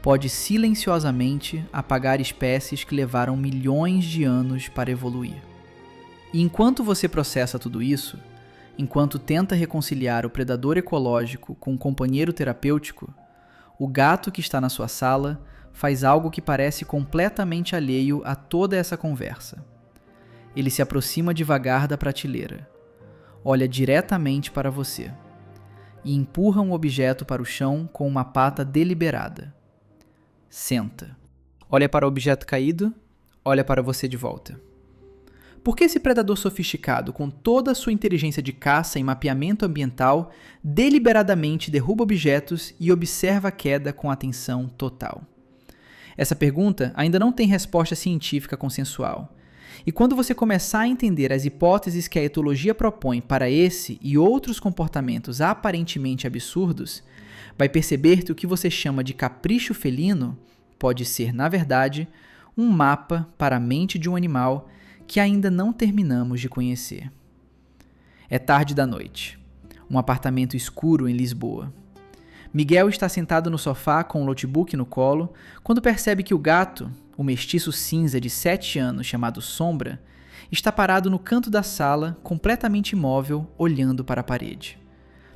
pode silenciosamente apagar espécies que levaram milhões de anos para evoluir. E enquanto você processa tudo isso, enquanto tenta reconciliar o predador ecológico com o companheiro terapêutico, o gato que está na sua sala faz algo que parece completamente alheio a toda essa conversa. Ele se aproxima devagar da prateleira, olha diretamente para você e empurra um objeto para o chão com uma pata deliberada. senta. Olha para o objeto caído, olha para você de volta. Por que esse predador sofisticado, com toda a sua inteligência de caça e mapeamento ambiental, deliberadamente derruba objetos e observa a queda com atenção total? Essa pergunta ainda não tem resposta científica consensual. E quando você começar a entender as hipóteses que a etologia propõe para esse e outros comportamentos aparentemente absurdos, vai perceber que o que você chama de capricho felino pode ser, na verdade, um mapa para a mente de um animal que ainda não terminamos de conhecer. É tarde da noite. Um apartamento escuro em Lisboa. Miguel está sentado no sofá com o notebook no colo quando percebe que o gato, o mestiço cinza de 7 anos chamado Sombra, está parado no canto da sala, completamente imóvel, olhando para a parede.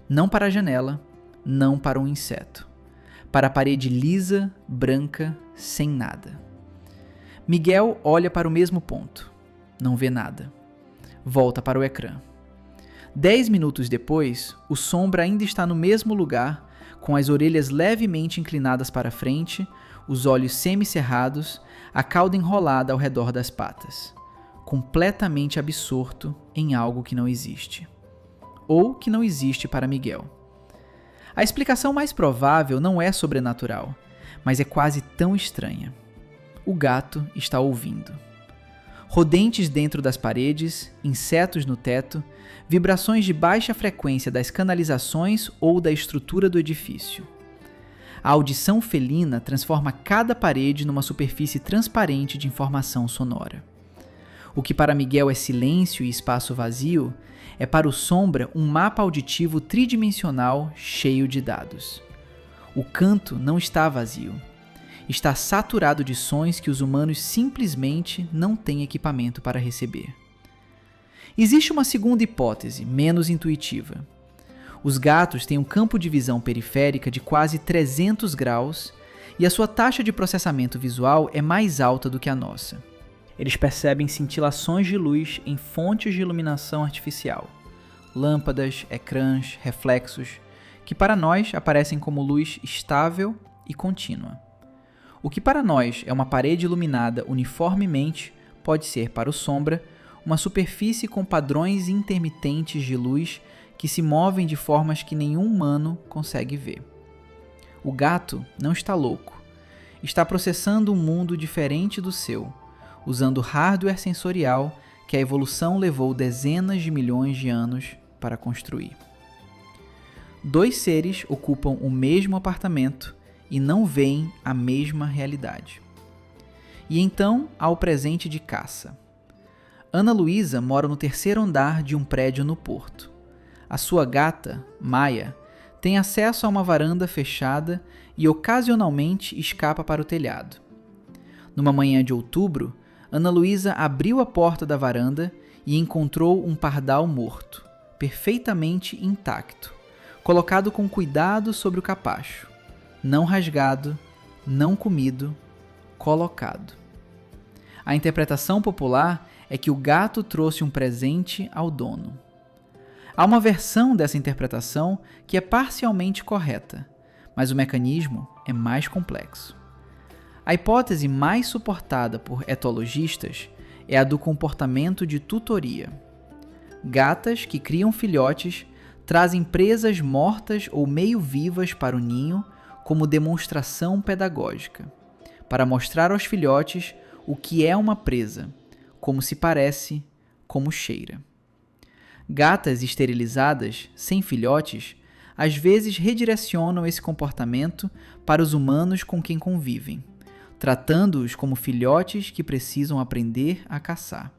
Não para a janela, não para um inseto. Para a parede lisa, branca, sem nada. Miguel olha para o mesmo ponto. Não vê nada. Volta para o ecrã. 10 minutos depois, o Sombra ainda está no mesmo lugar, com as orelhas levemente inclinadas para frente, os olhos semicerrados, a cauda enrolada ao redor das patas. Completamente absorto em algo que não existe. Ou que não existe para Miguel. A explicação mais provável não é sobrenatural, mas é quase tão estranha. O gato está ouvindo. Rodentes dentro das paredes, insetos no teto, vibrações de baixa frequência das canalizações ou da estrutura do edifício. A audição felina transforma cada parede numa superfície transparente de informação sonora. O que para Miguel é silêncio e espaço vazio, é para o Sombra um mapa auditivo tridimensional cheio de dados. O canto não está vazio. Está saturado de sons que os humanos simplesmente não têm equipamento para receber. Existe uma segunda hipótese, menos intuitiva. Os gatos têm um campo de visão periférica de quase 300 graus e a sua taxa de processamento visual é mais alta do que a nossa. Eles percebem cintilações de luz em fontes de iluminação artificial, lâmpadas, ecrãs, reflexos, que para nós aparecem como luz estável e contínua. O que para nós é uma parede iluminada uniformemente pode ser para o Sombra uma superfície com padrões intermitentes de luz que se movem de formas que nenhum humano consegue ver. O gato não está louco. Está processando um mundo diferente do seu, usando hardware sensorial que a evolução levou dezenas de milhões de anos para construir. 2 seres ocupam o mesmo apartamento e não veem a mesma realidade. E então há o presente de caça. Ana Luísa mora no 3º andar de um prédio no Porto. A sua gata, Maia, tem acesso a uma varanda fechada e ocasionalmente escapa para o telhado. Numa manhã de outubro, Ana Luísa abriu a porta da varanda e encontrou um pardal morto, perfeitamente intacto, colocado com cuidado sobre o capacho. Não rasgado, não comido, colocado. A interpretação popular é que o gato trouxe um presente ao dono. Há uma versão dessa interpretação que é parcialmente correta, mas o mecanismo é mais complexo. A hipótese mais suportada por etologistas é a do comportamento de tutoria. Gatas que criam filhotes trazem presas mortas ou meio vivas para o ninho como demonstração pedagógica, para mostrar aos filhotes o que é uma presa, como se parece, como cheira. Gatas esterilizadas, sem filhotes, às vezes redirecionam esse comportamento para os humanos com quem convivem, tratando-os como filhotes que precisam aprender a caçar.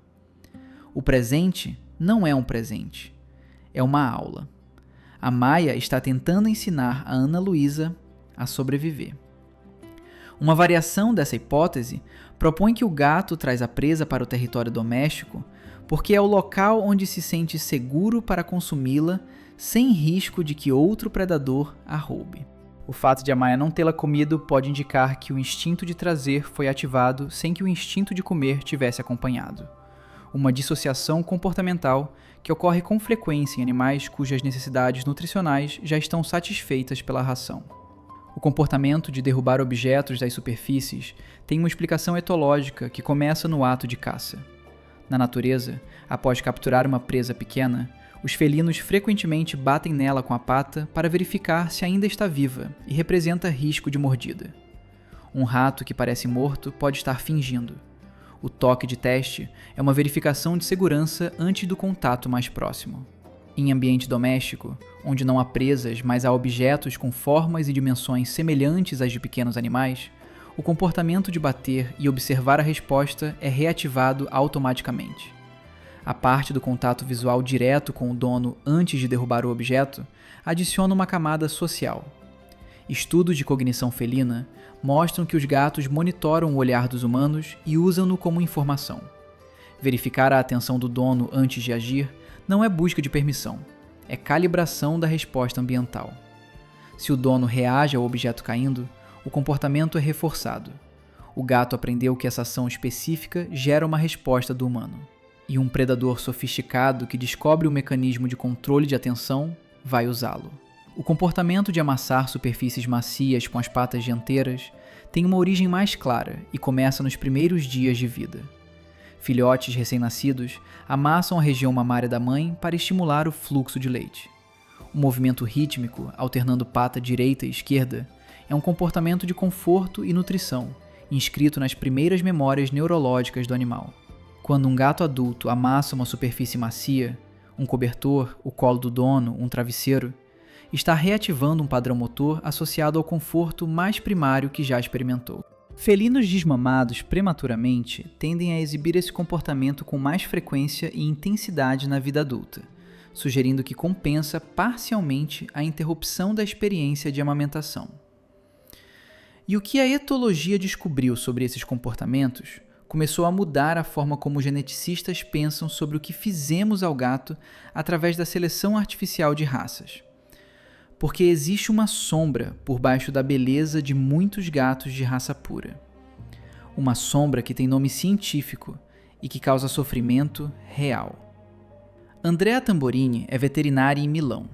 O presente não é um presente, é uma aula. A Maia está tentando ensinar a Ana Luísa a sobreviver. Uma variação dessa hipótese propõe que o gato traz a presa para o território doméstico porque é o local onde se sente seguro para consumi-la sem risco de que outro predador a roube. O fato de a Maia não tê-la comido pode indicar que o instinto de trazer foi ativado sem que o instinto de comer tivesse acompanhado. Uma dissociação comportamental que ocorre com frequência em animais cujas necessidades nutricionais já estão satisfeitas pela ração. O comportamento de derrubar objetos das superfícies tem uma explicação etológica que começa no ato de caça. Na natureza, após capturar uma presa pequena, os felinos frequentemente batem nela com a pata para verificar se ainda está viva e representa risco de mordida. Um rato que parece morto pode estar fingindo. O toque de teste é uma verificação de segurança antes do contato mais próximo. Em ambiente doméstico, onde não há presas, mas há objetos com formas e dimensões semelhantes às de pequenos animais, o comportamento de bater e observar a resposta é reativado automaticamente. A parte do contato visual direto com o dono antes de derrubar o objeto adiciona uma camada social. Estudos de cognição felina mostram que os gatos monitoram o olhar dos humanos e usam-no como informação. Verificar a atenção do dono antes de agir não é busca de permissão, é calibração da resposta ambiental. Se o dono reage ao objeto caindo, o comportamento é reforçado. O gato aprendeu que essa ação específica gera uma resposta do humano. E um predador sofisticado que descobre o mecanismo de controle de atenção vai usá-lo. O comportamento de amassar superfícies macias com as patas dianteiras tem uma origem mais clara e começa nos primeiros dias de vida. Filhotes recém-nascidos amassam a região mamária da mãe para estimular o fluxo de leite. O movimento rítmico, alternando pata direita e esquerda, é um comportamento de conforto e nutrição, inscrito nas primeiras memórias neurológicas do animal. Quando um gato adulto amassa uma superfície macia, um cobertor, o colo do dono, um travesseiro, está reativando um padrão motor associado ao conforto mais primário que já experimentou. Felinos desmamados prematuramente tendem a exibir esse comportamento com mais frequência e intensidade na vida adulta, sugerindo que compensa parcialmente a interrupção da experiência de amamentação. E o que a etologia descobriu sobre esses comportamentos começou a mudar a forma como geneticistas pensam sobre o que fizemos ao gato através da seleção artificial de raças. Porque existe uma sombra por baixo da beleza de muitos gatos de raça pura. Uma sombra que tem nome científico e que causa sofrimento real. Andrea Tamborini é veterinária em Milão.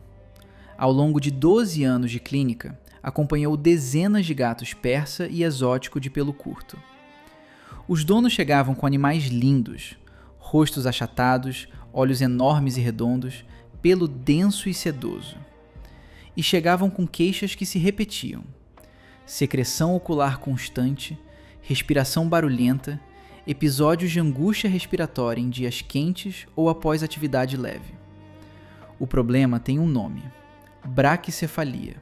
Ao longo de 12 anos de clínica, acompanhou dezenas de gatos persa e exótico de pelo curto. Os donos chegavam com animais lindos, rostos achatados, olhos enormes e redondos, pelo denso e sedoso. E chegavam com queixas que se repetiam. Secreção ocular constante, respiração barulhenta, episódios de angústia respiratória em dias quentes ou após atividade leve. O problema tem um nome: braquicefalia.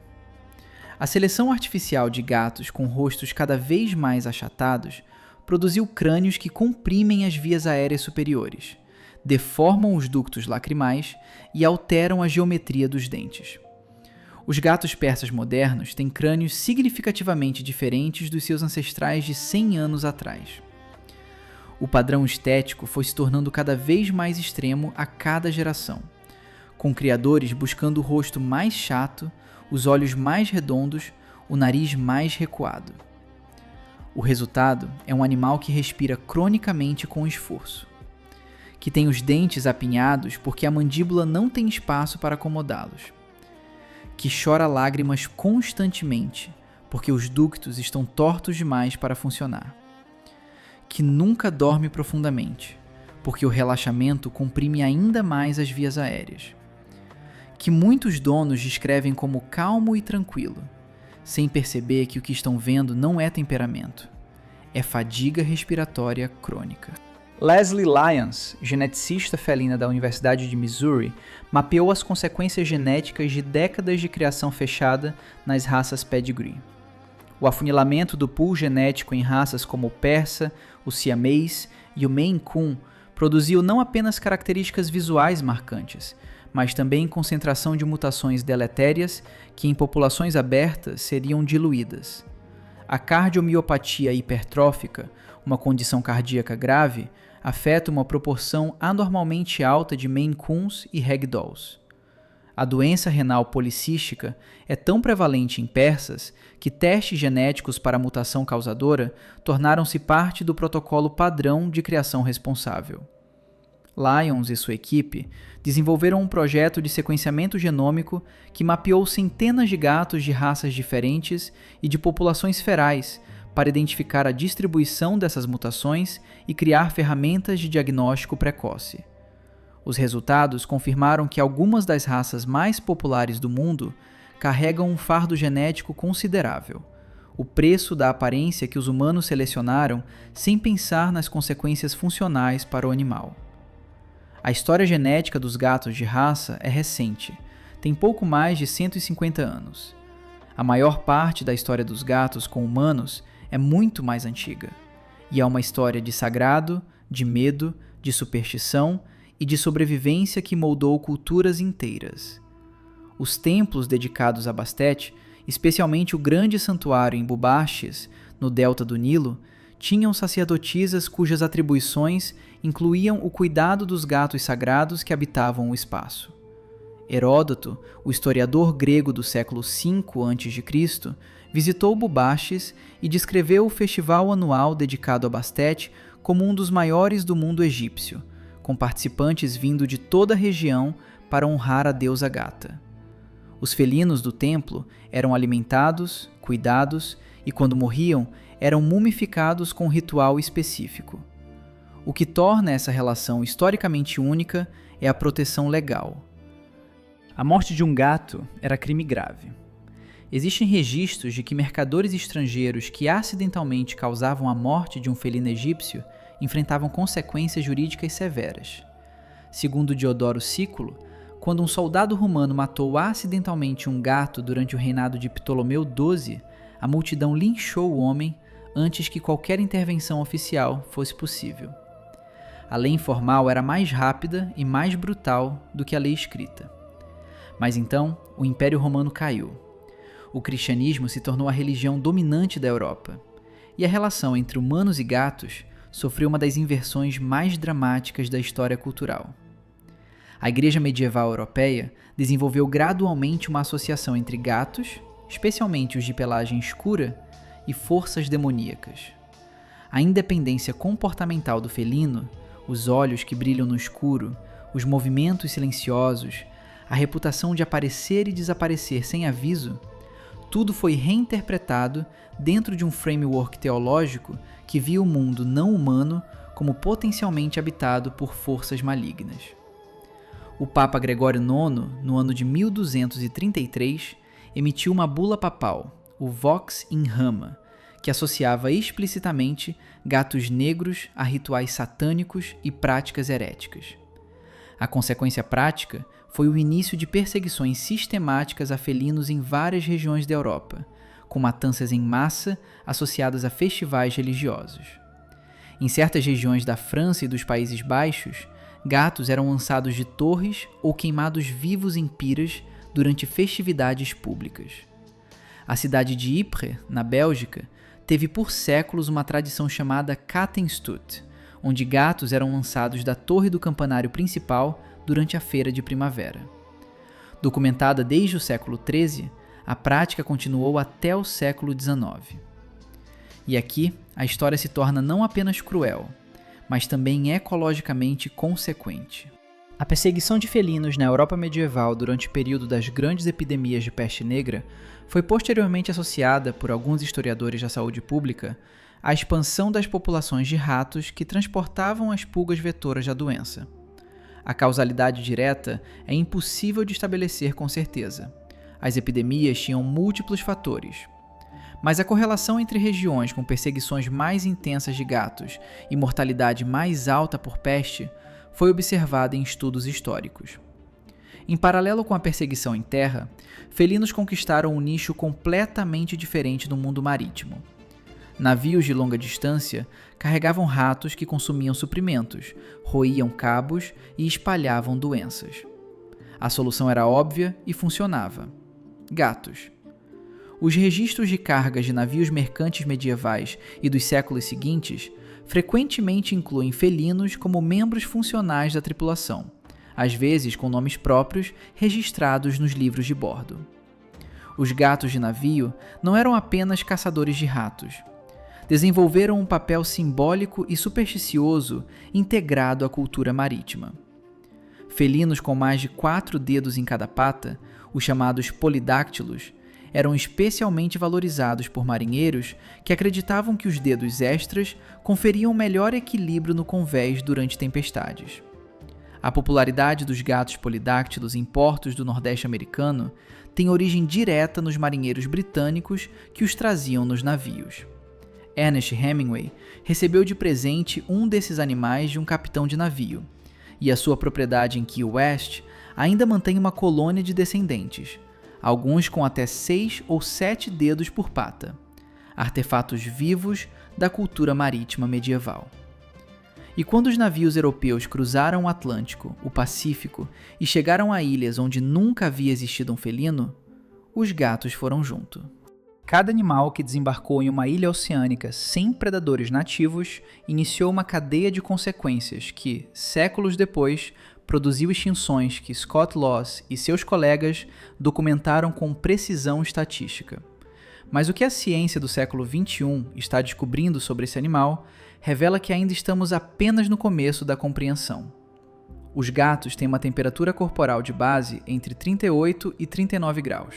A seleção artificial de gatos com rostos cada vez mais achatados produziu crânios que comprimem as vias aéreas superiores, deformam os ductos lacrimais e alteram a geometria dos dentes. Os gatos persas modernos têm crânios significativamente diferentes dos seus ancestrais de 100 anos atrás. O padrão estético foi se tornando cada vez mais extremo a cada geração, com criadores buscando o rosto mais chato, os olhos mais redondos, o nariz mais recuado. O resultado é um animal que respira cronicamente com esforço, que tem os dentes apinhados porque a mandíbula não tem espaço para acomodá-los, que chora lágrimas constantemente porque os ductos estão tortos demais para funcionar, que nunca dorme profundamente porque o relaxamento comprime ainda mais as vias aéreas, que muitos donos descrevem como calmo e tranquilo, sem perceber que o que estão vendo não é temperamento, é fadiga respiratória crônica. Leslie Lyons, geneticista felina da Universidade de Missouri, mapeou as consequências genéticas de décadas de criação fechada nas raças pedigree. O afunilamento do pool genético em raças como o persa, o siamês e o Maine Coon produziu não apenas características visuais marcantes, mas também concentração de mutações deletérias que em populações abertas seriam diluídas. A cardiomiopatia hipertrófica, uma condição cardíaca grave, afeta uma proporção anormalmente alta de Maine Coons e Ragdolls. A doença renal policística é tão prevalente em persas que testes genéticos para a mutação causadora tornaram-se parte do protocolo padrão de criação responsável. Lyons e sua equipe desenvolveram um projeto de sequenciamento genômico que mapeou centenas de gatos de raças diferentes e de populações ferais para identificar a distribuição dessas mutações e criar ferramentas de diagnóstico precoce. Os resultados confirmaram que algumas das raças mais populares do mundo carregam um fardo genético considerável, o preço da aparência que os humanos selecionaram sem pensar nas consequências funcionais para o animal. A história genética dos gatos de raça é recente, tem pouco mais de 150 anos. A maior parte da história dos gatos com humanos é muito mais antiga, e é uma história de sagrado, de medo, de superstição e de sobrevivência que moldou culturas inteiras. Os templos dedicados a Bastet, especialmente o grande santuário em Bubastis, no delta do Nilo, tinham sacerdotisas cujas atribuições incluíam o cuidado dos gatos sagrados que habitavam o espaço. Heródoto, o historiador grego do século V a.C., visitou Bubastis e descreveu o festival anual dedicado a Bastet como um dos maiores do mundo egípcio, com participantes vindo de toda a região para honrar a deusa gata. Os felinos do templo eram alimentados, cuidados e, quando morriam, eram mumificados com um ritual específico. O que torna essa relação historicamente única é a proteção legal. A morte de um gato era crime grave. Existem registros de que mercadores estrangeiros que acidentalmente causavam a morte de um felino egípcio enfrentavam consequências jurídicas severas. Segundo Diodoro Sículo, quando um soldado romano matou acidentalmente um gato durante o reinado de Ptolomeu XII, a multidão linchou o homem antes que qualquer intervenção oficial fosse possível. A lei informal era mais rápida e mais brutal do que a lei escrita. Mas então, o Império Romano caiu. O cristianismo se tornou a religião dominante da Europa, e a relação entre humanos e gatos sofreu uma das inversões mais dramáticas da história cultural. A Igreja medieval europeia desenvolveu gradualmente uma associação entre gatos, especialmente os de pelagem escura, e forças demoníacas. A independência comportamental do felino, os olhos que brilham no escuro, os movimentos silenciosos, a reputação de aparecer e desaparecer sem aviso, tudo foi reinterpretado dentro de um framework teológico que via o mundo não humano como potencialmente habitado por forças malignas. O Papa Gregório IX, no ano de 1233, emitiu uma bula papal, o Vox in Rama, que associava explicitamente gatos negros a rituais satânicos e práticas heréticas. A consequência prática foi o início de perseguições sistemáticas a felinos em várias regiões da Europa, com matanças em massa associadas a festivais religiosos. Em certas regiões da França e dos Países Baixos, gatos eram lançados de torres ou queimados vivos em piras durante festividades públicas. A cidade de Ypres, na Bélgica, teve por séculos uma tradição chamada Kattenstoet, onde gatos eram lançados da torre do campanário principal durante a feira de primavera. Documentada desde o século XIII, a prática continuou até o século XIX. E aqui, a história se torna não apenas cruel, mas também ecologicamente consequente. A perseguição de felinos na Europa medieval durante o período das grandes epidemias de peste negra foi posteriormente associada, por alguns historiadores da saúde pública, à expansão das populações de ratos que transportavam as pulgas vetoras da doença. A causalidade direta é impossível de estabelecer com certeza. As epidemias tinham múltiplos fatores. Mas a correlação entre regiões com perseguições mais intensas de gatos e mortalidade mais alta por peste foi observada em estudos históricos. Em paralelo com a perseguição em terra, felinos conquistaram um nicho completamente diferente no mundo marítimo. Navios de longa distância carregavam ratos que consumiam suprimentos, roíam cabos e espalhavam doenças. A solução era óbvia e funcionava: gatos. Os registros de cargas de navios mercantes medievais e dos séculos seguintes frequentemente incluem felinos como membros funcionais da tripulação, às vezes com nomes próprios registrados nos livros de bordo. Os gatos de navio não eram apenas caçadores de ratos. desenvolveram um papel simbólico e supersticioso integrado à cultura marítima. Felinos com mais de 4 dedos em cada pata, os chamados polidáctilos, eram especialmente valorizados por marinheiros que acreditavam que os dedos extras conferiam melhor equilíbrio no convés durante tempestades. A popularidade dos gatos polidáctilos em portos do Nordeste americano tem origem direta nos marinheiros britânicos que os traziam nos navios. Ernest Hemingway recebeu de presente um desses animais de um capitão de navio, e a sua propriedade em Key West ainda mantém uma colônia de descendentes, alguns com até 6 ou 7 dedos por pata, artefatos vivos da cultura marítima medieval. E quando os navios europeus cruzaram o Atlântico, o Pacífico e chegaram a ilhas onde nunca havia existido um felino, os gatos foram junto. Cada animal que desembarcou em uma ilha oceânica sem predadores nativos iniciou uma cadeia de consequências que, séculos depois, produziu extinções que Scott Loss e seus colegas documentaram com precisão estatística. Mas o que a ciência do século XXI está descobrindo sobre esse animal revela que ainda estamos apenas no começo da compreensão. Os gatos têm uma temperatura corporal de base entre 38 e 39 graus.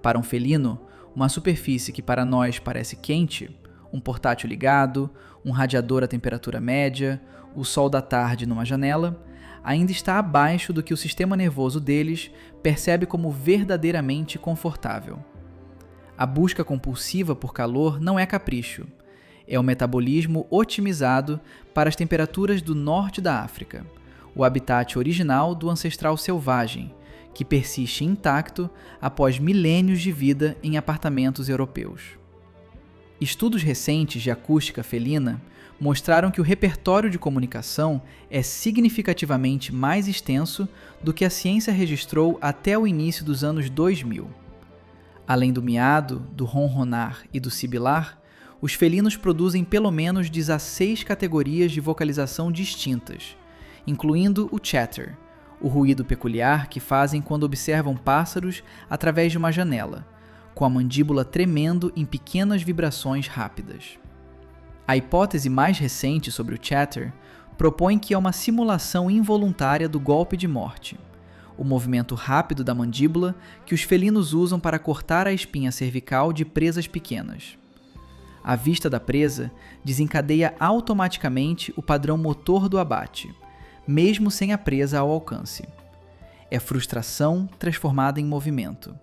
Para um felino, uma superfície que para nós parece quente, um portátil ligado, um radiador à temperatura média, o sol da tarde numa janela, ainda está abaixo do que o sistema nervoso deles percebe como verdadeiramente confortável. A busca compulsiva por calor não é capricho, é o metabolismo otimizado para as temperaturas do norte da África, o habitat original do ancestral selvagem, que persiste intacto após milênios de vida em apartamentos europeus. Estudos recentes de acústica felina mostraram que o repertório de comunicação é significativamente mais extenso do que a ciência registrou até o início dos anos 2000. Além do miado, do ronronar e do sibilar, os felinos produzem pelo menos 16 categorias de vocalização distintas, incluindo o chatter, o ruído peculiar que fazem quando observam pássaros através de uma janela, com a mandíbula tremendo em pequenas vibrações rápidas. A hipótese mais recente sobre o chatter propõe que é uma simulação involuntária do golpe de morte, o movimento rápido da mandíbula que os felinos usam para cortar a espinha cervical de presas pequenas. A vista da presa desencadeia automaticamente o padrão motor do abate, mesmo sem a presa ao alcance. É frustração transformada em movimento.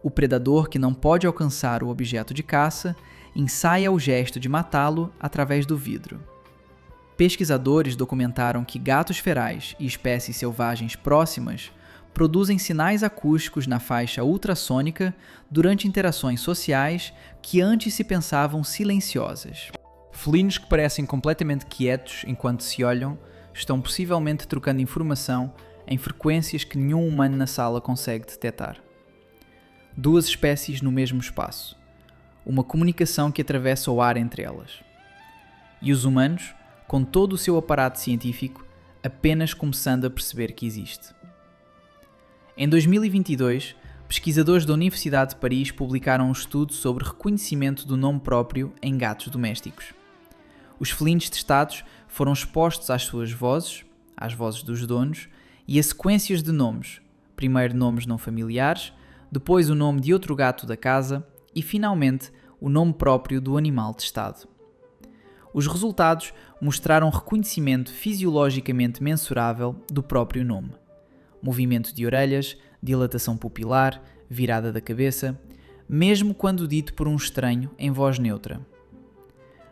O predador que não pode alcançar o objeto de caça ensaia o gesto de matá-lo através do vidro. Pesquisadores documentaram que gatos ferais e espécies selvagens próximas produzem sinais acústicos na faixa ultrassônica durante interações sociais que antes se pensavam silenciosas. Felinos que parecem completamente quietos enquanto se olham estão possivelmente trocando informação em frequências que nenhum humano na sala consegue detectar. 2 espécies no mesmo espaço. Uma comunicação que atravessa o ar entre elas. E os humanos, com todo o seu aparato científico, apenas começando a perceber que existe. Em 2022, pesquisadores da Universidade de Paris publicaram um estudo sobre reconhecimento do nome próprio em gatos domésticos. Os felinos testados foram expostos às suas vozes, às vozes dos donos, e a sequências de nomes, primeiro nomes não familiares, depois o nome de outro gato da casa e, finalmente, o nome próprio do animal testado. Os resultados mostraram reconhecimento fisiologicamente mensurável do próprio nome. Movimento de orelhas, dilatação pupilar, virada da cabeça, mesmo quando dito por um estranho em voz neutra.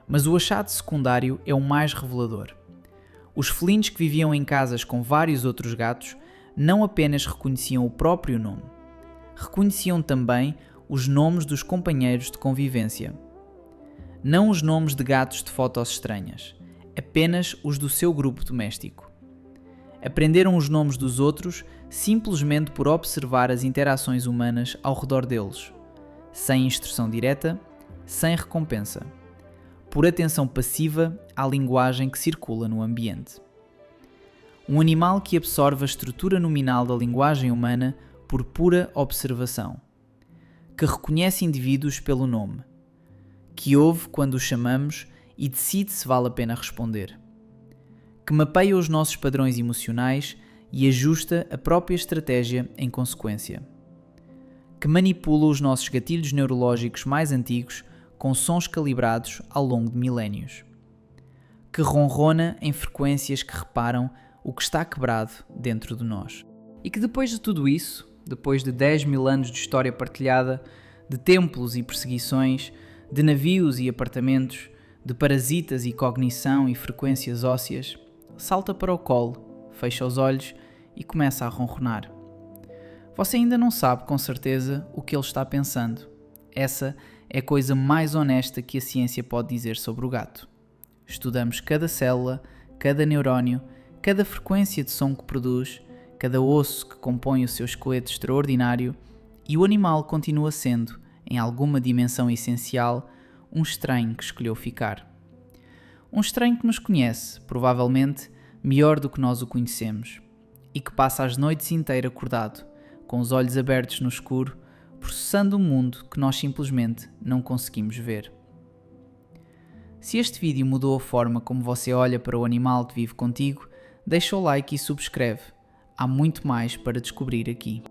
Mas o achado secundário é o mais revelador. Os felinos que viviam em casas com vários outros gatos não apenas reconheciam o próprio nome, reconheciam também os nomes dos companheiros de convivência. Não os nomes de gatos de fotos estranhas, apenas os do seu grupo doméstico. Aprenderam os nomes dos outros simplesmente por observar as interações humanas ao redor deles, sem instrução direta, sem recompensa, por atenção passiva à linguagem que circula no ambiente. Um animal que absorve a estrutura nominal da linguagem humana por pura observação, que reconhece indivíduos pelo nome, que ouve quando o chamamos e decide se vale a pena responder, que mapeia os nossos padrões emocionais e ajusta a própria estratégia em consequência, que manipula os nossos gatilhos neurológicos mais antigos com sons calibrados ao longo de milénios, que ronrona em frequências que reparam o que está quebrado dentro de nós. E que depois de tudo isso, depois de 10.000 anos de história partilhada, de templos e perseguições, de navios e apartamentos, de parasitas e cognição e frequências ósseas, salta para o colo, fecha os olhos e começa a ronronar. Você ainda não sabe com certeza o que ele está pensando. Essa é a coisa mais honesta que a ciência pode dizer sobre o gato. Estudamos cada célula, cada neurónio, cada frequência de som que produz, cada osso que compõe o seu esqueleto extraordinário, e o animal continua sendo, em alguma dimensão essencial, um estranho que escolheu ficar. Um estranho que nos conhece, provavelmente, melhor do que nós o conhecemos, e que passa as noites inteiras acordado, com os olhos abertos no escuro, processando um mundo que nós simplesmente não conseguimos ver. Se este vídeo mudou a forma como você olha para o animal que vive contigo, deixa o like e subscreve. Há muito mais para descobrir aqui.